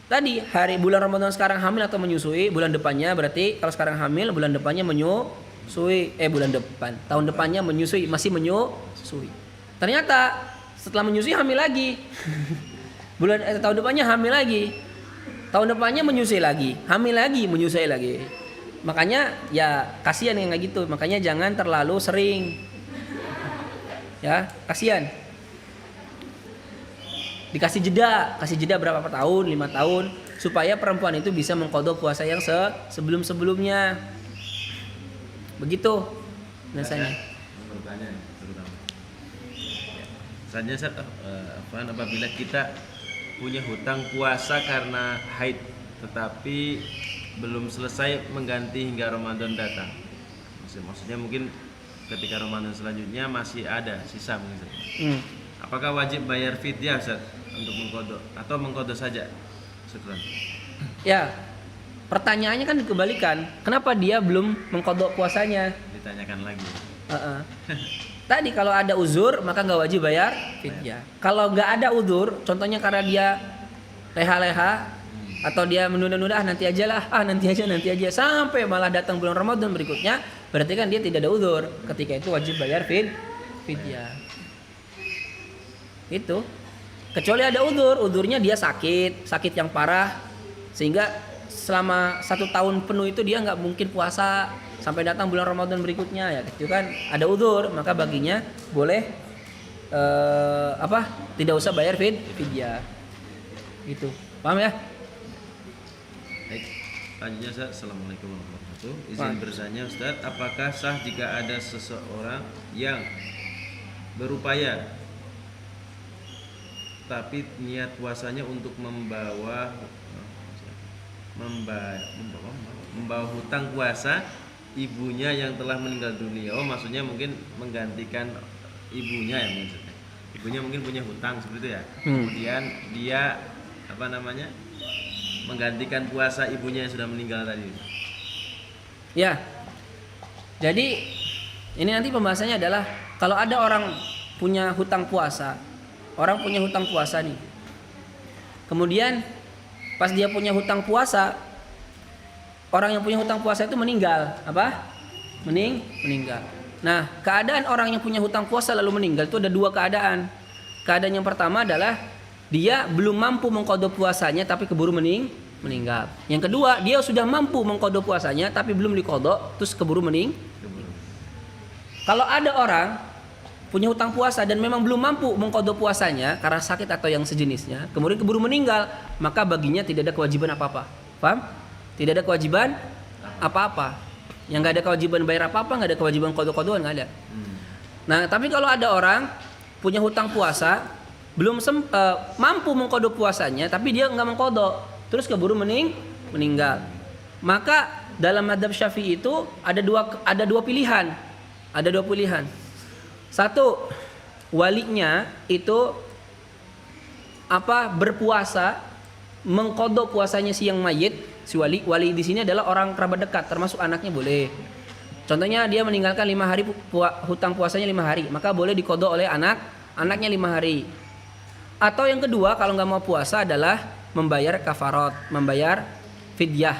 tadi hari bulan Ramadan sekarang hamil atau menyusui, bulan depannya berarti kalau sekarang hamil bulan depannya menyusui, tahun depannya menyusui, masih menyusui. Ternyata setelah menyusui hamil lagi. Tahun depannya hamil lagi. Tahun depannya menyusui lagi, hamil lagi, menyusui lagi. Makanya ya kasihan yang kayak gitu. Makanya jangan terlalu sering. Ya, kasihan. Dikasih jeda berapa tahun, 5 tahun supaya perempuan itu bisa mengqadha puasa yang sebelum-sebelumnya. Begitu biasanya. Pertanyaan terutama. Saja apabila kita punya hutang puasa karena haid tetapi belum selesai mengganti hingga Ramadan datang. Maksudnya mungkin ketika Ramadan selanjutnya masih ada sisa mungkin. Apakah wajib bayar fidyah Ustaz untuk mengqadha atau mengqadha saja? Syukran. Ya. Pertanyaannya kan dikembalikan. Kenapa dia belum mengqadha puasanya? Ditanyakan lagi. Tadi kalau ada uzur maka nggak wajib bayar fidyah. Kalau nggak ada uzur, contohnya karena dia leha-leha atau dia menunda-nunda nanti aja sampai malah datang bulan Ramadan berikutnya, berarti kan dia tidak ada uzur. Ketika itu wajib bayar fidyah. Itu. Kecuali ada uzurnya dia sakit yang parah sehingga selama 1 tahun penuh itu dia nggak mungkin puasa sampai datang bulan Ramadan berikutnya, ya itu kan ada uzur, maka baginya boleh tidak usah bayar fidyah gitu. Paham ya? Baik. Selanjutnya Ustaz, Assalamualaikum warahmatullahi wabarakatuh. Izin bertanya Ustaz, apakah sah jika ada seseorang yang berupaya membawa hutang puasa ibunya yang telah meninggal dunia. Oh, maksudnya mungkin menggantikan ibunya ya maksudnya. Ibunya mungkin punya hutang seperti itu ya. Kemudian dia menggantikan puasa ibunya yang sudah meninggal tadi. Ya. Jadi ini nanti pembahasannya adalah kalau ada orang punya hutang puasa, nih. Kemudian pas dia punya hutang puasa, orang yang punya hutang puasa itu meninggal. Meninggal. Nah, keadaan orang yang punya hutang puasa lalu meninggal itu ada dua keadaan. Keadaan yang pertama adalah dia belum mampu mengqadha puasanya tapi keburu meninggal. Yang kedua, dia sudah mampu mengqadha puasanya tapi belum diqadha terus keburu Kalau ada orang punya hutang puasa dan memang belum mampu mengqadha puasanya karena sakit atau yang sejenisnya, kemudian keburu meninggal, maka baginya tidak ada kewajiban apa-apa. Paham? Tidak ada kewajiban apa-apa. Yang nggak ada kewajiban bayar apa-apa, nggak ada kewajiban qadha-qadhaan, nggak ada. Nah, tapi kalau ada orang punya hutang puasa, belum mampu mengqadha puasanya, tapi dia nggak mengqadha, terus keburu meninggal. Maka dalam mazhab Syafi'i itu ada dua pilihan. Satu, walinya itu berpuasa mengqadha puasanya si yang mayit, si wali. Wali di sini adalah orang kerabat dekat, termasuk anaknya boleh. Contohnya dia meninggalkan 5 hari hutang puasanya 5 hari, maka boleh diqadha oleh anaknya 5 hari. Atau yang kedua, kalau nggak mau puasa adalah membayar kafarat, membayar fidyah.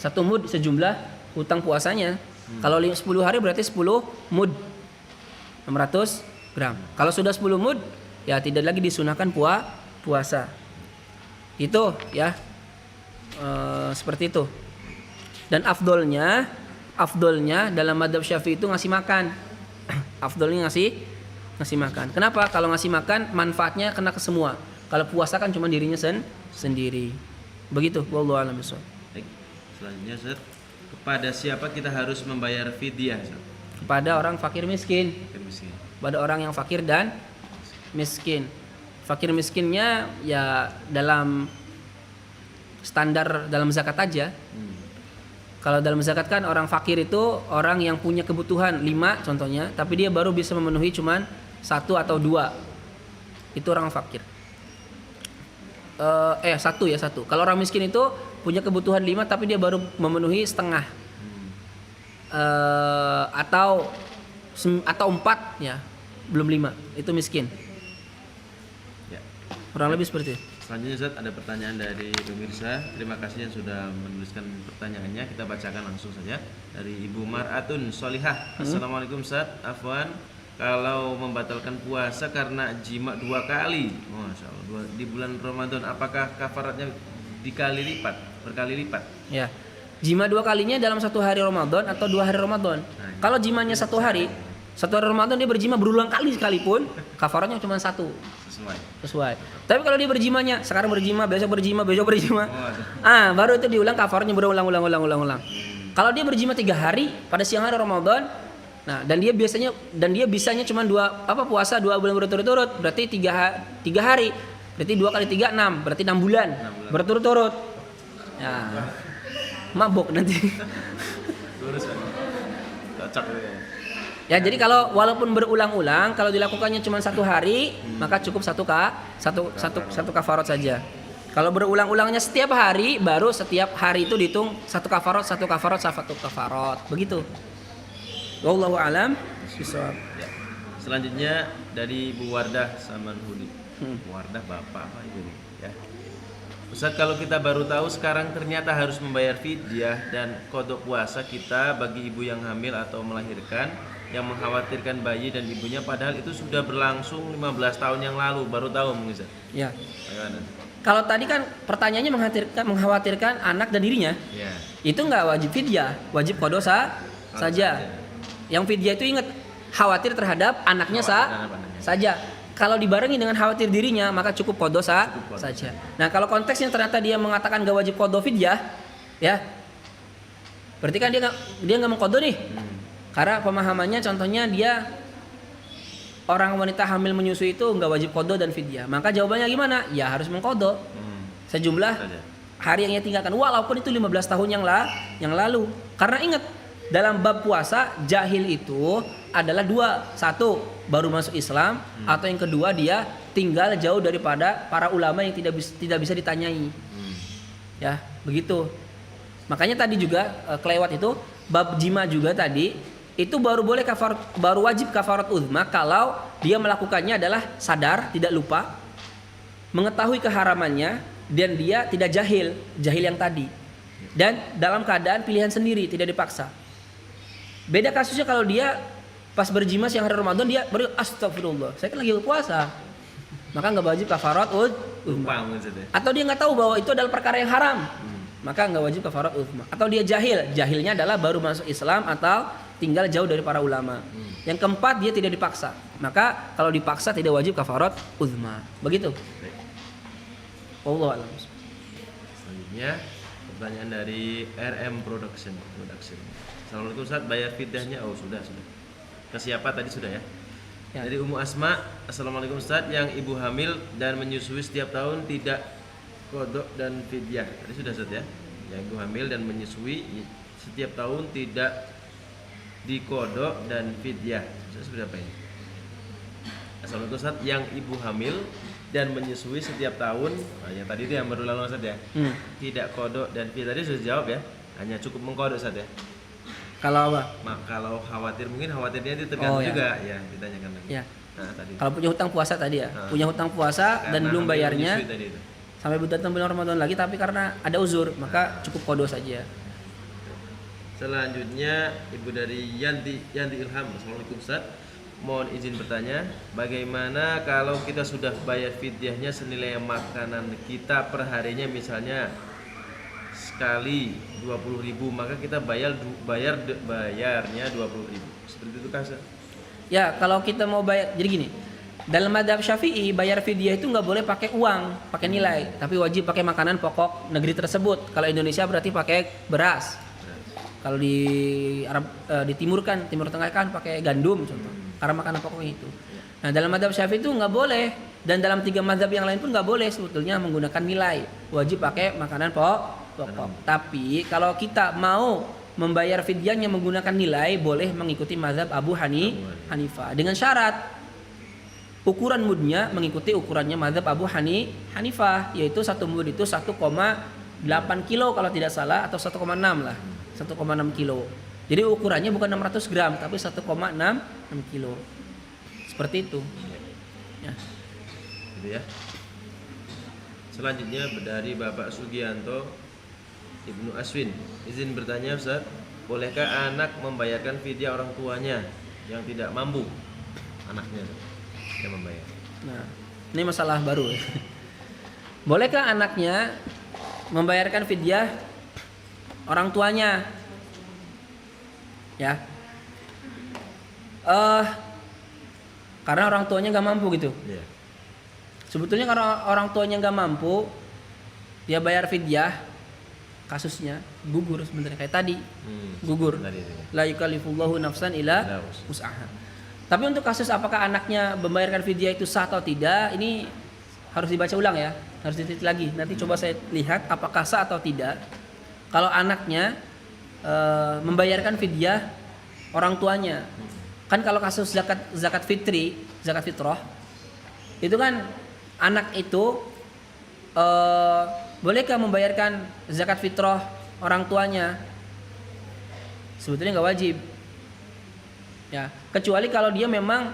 1 mud sejumlah hutang puasanya. Kalau 10 hari berarti 10 mud 600 gram. Kalau sudah 10 mud ya tidak lagi disunahkan puasa. Itu ya seperti itu. Dan afdolnya dalam madzhab Syafi'i itu ngasih makan. Afdolnya ngasih makan. Kenapa? Kalau ngasih makan manfaatnya kena ke semua. Kalau puasa kan cuma dirinya sendiri. Begitu. Wallahu a'lam bishawab. Baik. Selanjutnya Ustaz, kepada siapa kita harus membayar fidyah? Kepada orang fakir miskin. Pada orang yang fakir dan miskin. Fakir miskinnya ya dalam standar dalam zakat aja. Kalau dalam zakat kan orang fakir itu orang yang punya kebutuhan 5 contohnya, tapi dia baru bisa memenuhi cuman 1 atau 2. Itu orang fakir. 1. Kalau orang miskin itu punya kebutuhan 5 tapi dia baru memenuhi setengah. Atau 4 ya, belum 5. Itu miskin. Ya. Kurang lebih seperti itu. Selanjutnya Ustaz, ada pertanyaan dari pemirsa. Terima kasih yang sudah menuliskan pertanyaannya. Kita bacakan langsung saja dari Ibu Mar'atun Solihah. Assalamualaikum Ustaz. Afwan, kalau membatalkan puasa karena jima 2 kali, Masya Allah, di bulan Ramadan, apakah kafaratnya berkali lipat? Ya, jima 2 kalinya dalam 1 hari Ramadan atau 2 hari Ramadan. Kalau jimanya 1 hari Ramadan dia berjima berulang kali sekalipun, kafaratnya cuma 1. Sesuai. Tapi kalau dia berjimanya sekarang berjima, besok berjima, baru itu diulang kafaratnya berulang. Kalau dia berjima 3 hari pada siang hari Ramadan, nah dan dia bisanya cuma puasa 2 bulan berturut-turut, berarti 3 hari. Berarti 2 kali 3 6, berarti 6 bulan berturut-turut. Ya. Mabuk nanti. Cocok ya. Ya, jadi kalau walaupun berulang-ulang, kalau dilakukannya cuma 1 hari, maka cukup satu kafarat saja. Kalau berulang-ulangnya setiap hari, baru setiap hari itu dihitung 1 kafarat. Begitu. Wallahu a'lam bishawab. Ya. Selanjutnya dari Bu Wardah Samanhudi. Bu Wardah bapak apa ibu nih? Ya. Ustaz, kalau kita baru tahu sekarang ternyata harus membayar fidyah dan qadha puasa kita bagi ibu yang hamil atau melahirkan, yang mengkhawatirkan bayi dan ibunya, padahal itu sudah berlangsung 15 tahun yang lalu, baru tahu mungkin Ustaz. Ya. Kalau tadi kan pertanyaannya mengkhawatirkan anak dan dirinya. Ya. Itu enggak wajib fidyah, wajib qadha saja. Yang fidyah itu ingat khawatir terhadap anaknya saja. Kalau dibarengi dengan khawatir dirinya, maka cukup qadha saja. Nah, kalau konteksnya ternyata dia mengatakan enggak wajib qadha fidyah, ya. Berarti kan dia enggak mengqadha nih. Karena pemahamannya contohnya dia orang wanita hamil menyusui itu enggak wajib qadha dan fidyah. Maka jawabannya gimana? Ya harus mengqadha. Sejumlah hari yang ia tinggalkan walaupun itu 15 tahun yang lalu. Karena ingat, dalam bab puasa jahil itu adalah dua. Satu, baru masuk Islam, atau yang kedua dia tinggal jauh daripada para ulama yang tidak bisa ditanyai. Ya, begitu. Makanya tadi juga kelewat itu bab jima juga tadi itu baru wajib kafarat uzma kalau dia melakukannya adalah sadar, tidak lupa, mengetahui keharamannya, dan dia tidak jahil yang tadi, dan dalam keadaan pilihan sendiri, tidak dipaksa. Beda kasusnya kalau dia pas berjima siang hari Ramadan dia baru astagfirullah, saya kan lagi berpuasa, maka nggak wajib kafarat uzma. Atau dia nggak tahu bahwa itu adalah perkara yang haram, maka nggak wajib kafarat uzma. Atau dia jahilnya adalah baru masuk Islam atau tinggal jauh dari para ulama. Yang keempat, dia tidak dipaksa, maka kalau dipaksa tidak wajib kafarat uzma. Begitu. Allah alam. Selanjutnya pertanyaan dari RM Production. Assalamualaikum Ustaz, bayar fidyahnya? Oh sudah. Ke siapa tadi sudah ya? Ya. Dari Ummu Asma, Assalamualaikum Ustaz, yang ibu hamil dan menyusui setiap tahun tidak kodok dan fidyah. Tadi sudah Ustaz ya? Yang ibu hamil dan menyusui setiap tahun tidak dikodok dan fidyah. Seperti apa ini? Assalamualaikum Ustaz, yang ibu hamil dan menyusui setiap tahun, yang tadi itu yang baru lalu Ustaz ya, tidak kodok dan fidyah. Tadi sudah jawab ya, hanya cukup mengkodok Ustaz ya. Kalau apa? Kalau khawatirnya itu tergantung juga ya, ditanyakan lagi. Ya. Nah, tadi. Kalau punya hutang puasa tadi ya, punya hutang puasa dan belum bayarnya sampai bulan Ramadan lagi, tapi karena ada uzur maka cukup kodo saja. Selanjutnya ibu dari Yanti Ilham, Assalamualaikum Ustaz, mohon izin bertanya, bagaimana kalau kita sudah bayar fidyahnya senilai makanan kita per harinya, misalnya sekali 20.000, maka kita bayarnya 20.000. Seperti itu kan? Ya, kalau kita mau bayar, jadi gini. Dalam mazhab Syafi'i, bayar fidyah itu nggak boleh pakai uang, pakai nilai, tapi wajib pakai makanan pokok negeri tersebut. Kalau Indonesia berarti pakai beras. Kalau di Arab, di Timur Tengah kan pakai gandum contoh. Karena makanan pokoknya itu. Nah, dalam mazhab Syafi'i itu nggak boleh, dan dalam 3 mazhab yang lain pun nggak boleh sebetulnya menggunakan nilai. Wajib pakai makanan pokok. Tapi kalau kita mau membayar fidyahnya menggunakan nilai, boleh mengikuti mazhab Abu Hanifah dengan syarat ukuran mudnya mengikuti ukurannya mazhab Abu Hanifah, yaitu satu mud itu 1,8 kilo kalau tidak salah, atau 1,6 lah, 1,6 kilo. Jadi ukurannya bukan 600 gram tapi 1,6 kilo. Seperti itu. Ya. Gitu ya. Selanjutnya dari Bapak Sugianto Ibnu Aswin, izin bertanya Ustaz, bolehkah anak membayarkan fidyah orang tuanya yang tidak mampu? Anaknya yang membayar. Nah, ini masalah baru. Bolehkah anaknya membayarkan fidyah orang tuanya? Ya. Karena orang tuanya nggak mampu gitu. Iya. Sebetulnya kalau orang tuanya nggak mampu, dia bayar fidyah, kasusnya gugur sebenarnya kayak tadi. Gugur. La yukallifullahu nafsan illa wus'aha. Tapi untuk kasus apakah anaknya membayarkan fidyah itu sah atau tidak, ini harus dibaca ulang ya, harus diteliti lagi. Nanti coba saya lihat apakah sah atau tidak. Kalau anaknya membayarkan fidyah orang tuanya, kan kalau kasus zakat fitrah, itu kan anak itu bolehkah membayarkan zakat fitrah orang tuanya? Sebetulnya nggak wajib. Ya, kecuali kalau dia memang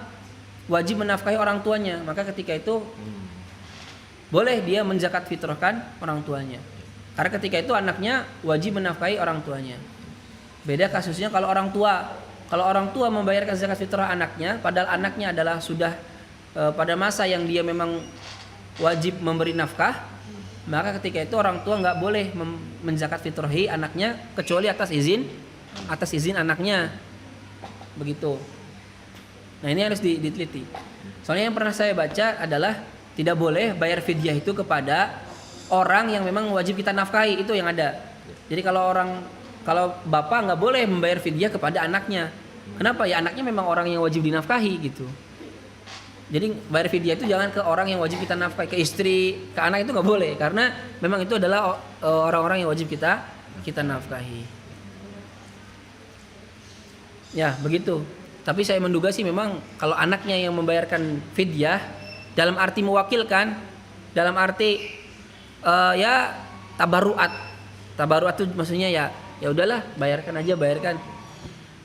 wajib menafkahi orang tuanya, maka ketika itu boleh dia menzakat fitrahkan orang tuanya. Karena ketika itu anaknya wajib menafkahi orang tuanya. Beda kasusnya kalau orang tua. Kalau orang tua membayarkan zakat fitrah anaknya, padahal anaknya adalah sudah pada masa yang dia memang wajib memberi nafkah, maka ketika itu orang tua nggak boleh menzakat fitrahi anaknya kecuali atas izin anaknya. Begitu. Nah, ini harus diteliti. Soalnya yang pernah saya baca adalah tidak boleh bayar fidyah itu kepada orang yang memang wajib kita nafkahi, itu yang ada. Jadi kalau bapak nggak boleh membayar fidyah kepada anaknya. Kenapa? Ya anaknya memang orang yang wajib dinafkahi gitu. Jadi bayar fidyah itu jangan ke orang yang wajib kita nafkahi, ke istri, ke anak itu nggak boleh, karena memang itu adalah orang-orang yang wajib kita nafkahi. Ya begitu. Tapi saya menduga sih memang kalau anaknya yang membayarkan fidyah dalam arti mewakilkan, dalam arti ya tabaruat. Tabaruat itu maksudnya ya udahlah bayarkan aja, bayarkan.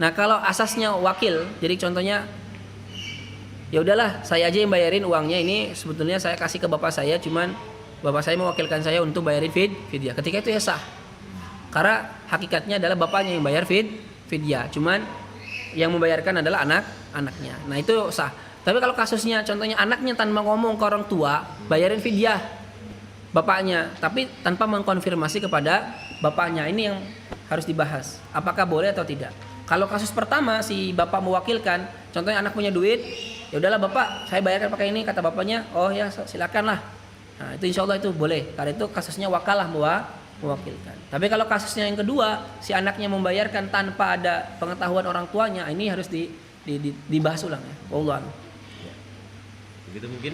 Nah kalau asasnya wakil, jadi contohnya ya udahlah saya aja yang bayarin uangnya, ini sebetulnya saya kasih ke bapak saya, cuman bapak saya mewakilkan saya untuk bayarin fidyah. Ketika itu ya sah, karena hakikatnya adalah bapaknya yang bayar fidyah, cuman yang membayarkan adalah anaknya. Nah itu sah. Tapi kalau kasusnya contohnya anaknya tanpa ngomong ke orang tua bayarin fidyah bapaknya, tapi tanpa mengkonfirmasi kepada bapaknya, ini yang harus dibahas, apakah boleh atau tidak. Kalau kasus pertama si bapak mewakilkan, contohnya anak punya duit, ya udahlah bapak saya bayarkan pakai ini, kata bapaknya, oh ya silakanlah. Nah itu insya Allah itu boleh, karena itu kasusnya wakalah mewakilkan. Tapi kalau kasusnya yang kedua, si anaknya membayarkan tanpa ada pengetahuan orang tuanya, ini harus dibahas ulang ya. Wallahu a'lam. Ya. Begitu mungkin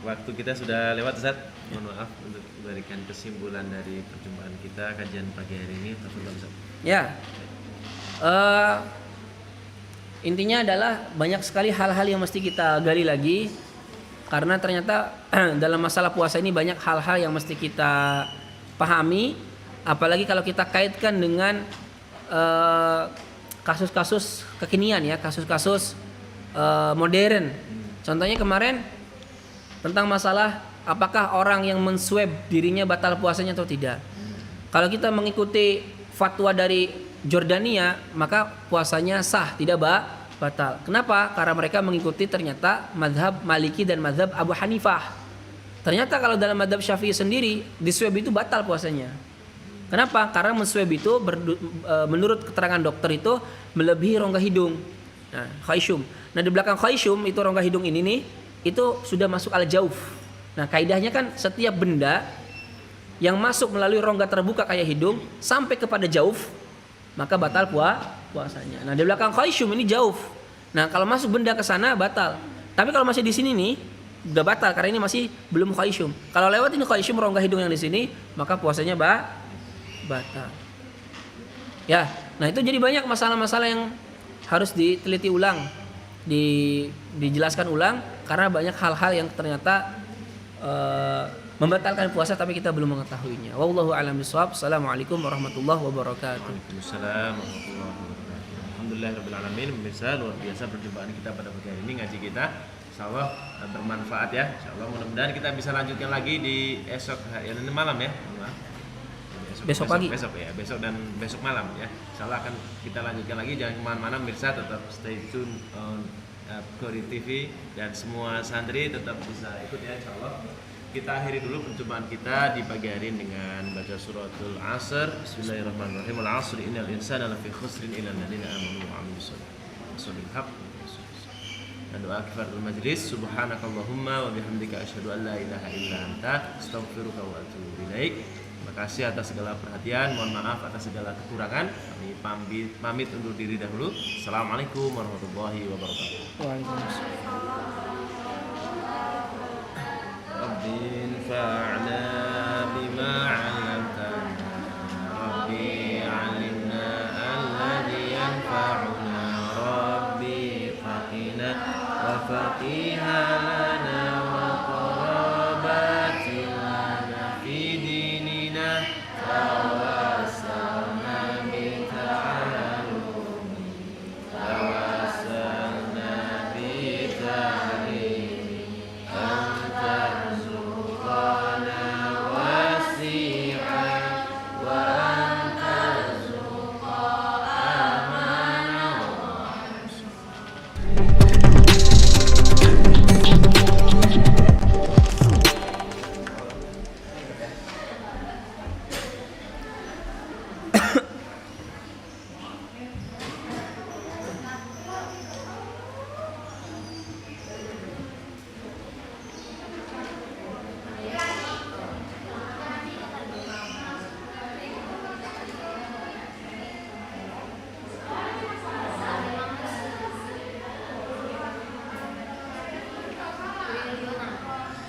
waktu kita sudah lewat, Ustaz. Mohon maaf untuk memberikan kesimpulan dari perjumpaan kita kajian pagi hari ini. Ustaz. Ya. Intinya adalah banyak sekali hal-hal yang mesti kita gali lagi, karena ternyata dalam masalah puasa ini banyak hal-hal yang mesti kita pahami, apalagi kalau kita kaitkan dengan kasus-kasus kekinian ya, kasus-kasus modern. Contohnya kemarin tentang masalah apakah orang yang menswab dirinya batal puasanya atau tidak. Kalau kita mengikuti fatwa dari Jordania, maka puasanya sah, tidak batal. Kenapa? Karena mereka mengikuti ternyata mazhab Maliki dan mazhab Abu Hanifah. Ternyata kalau dalam mazhab Syafi'i sendiri, diswab itu batal puasanya. Kenapa? Karena menswab itu menurut keterangan dokter itu melebihi rongga hidung. Nah, khayshum. Nah, di belakang khayshum itu rongga hidung ini nih, itu sudah masuk al-jauf. Nah, kaidahnya kan setiap benda yang masuk melalui rongga terbuka kayak hidung sampai kepada jauf, maka batal puasanya. Nah, di belakang khayshum ini jauf. Nah, kalau masuk benda ke sana batal. Tapi kalau masih di sini nih udah batal karena ini masih belum khayshum. Kalau lewat ini khayshum rongga hidung yang di sini, maka puasanya batal. Ya, nah itu jadi banyak masalah-masalah yang harus diteliti ulang, dijelaskan ulang, karena banyak hal-hal yang ternyata membatalkan puasa tapi kita belum mengetahuinya. Wallahu a'lam bishawab. Assalamualaikum warahmatullahi wabarakatuh. Waalaikumsalam warahmatullahi wabarakatuh. Alhamdulillahirabbil alamin. Pemirsa, luar biasa perjumpaan kita pada pagi hari ini, ngaji kita insyaallah bermanfaat ya. Insyaallah mudah-mudahan kita bisa lanjutkan lagi di esok hari ini malam ya. Besok pagi. Besok dan besok malam ya. Insyaallah akan kita lanjutkan lagi, jangan kemana-mana pemirsa, tetap stay tune on Qori TV dan semua santri tetap bisa ikut ya insyaallah. Kita akhiri dulu perjumpaan kita di pagi hari dengan baca suratul Asr. Bismillahirrahmanirrahim. Wal 'asri innal insana lafi khusrin illa alladziina aamanu wa 'amilus shalihaati. Dan doa kifaratul majlis. Subhanakallahumma wa bihamdika asyhadu an la ilaha illa anta astaghfiruka wa atubu ilaik. Terima kasih atas segala perhatian. Mohon maaf atas segala kekurangan. Kami pamit undur diri dahulu. Assalamualaikum warahmatullahi wabarakatuh. Waalaikumsalam. ربي انفعنا بما علمتنا ربي علمنا الذي ينفعنا ربي فقنا وفقيها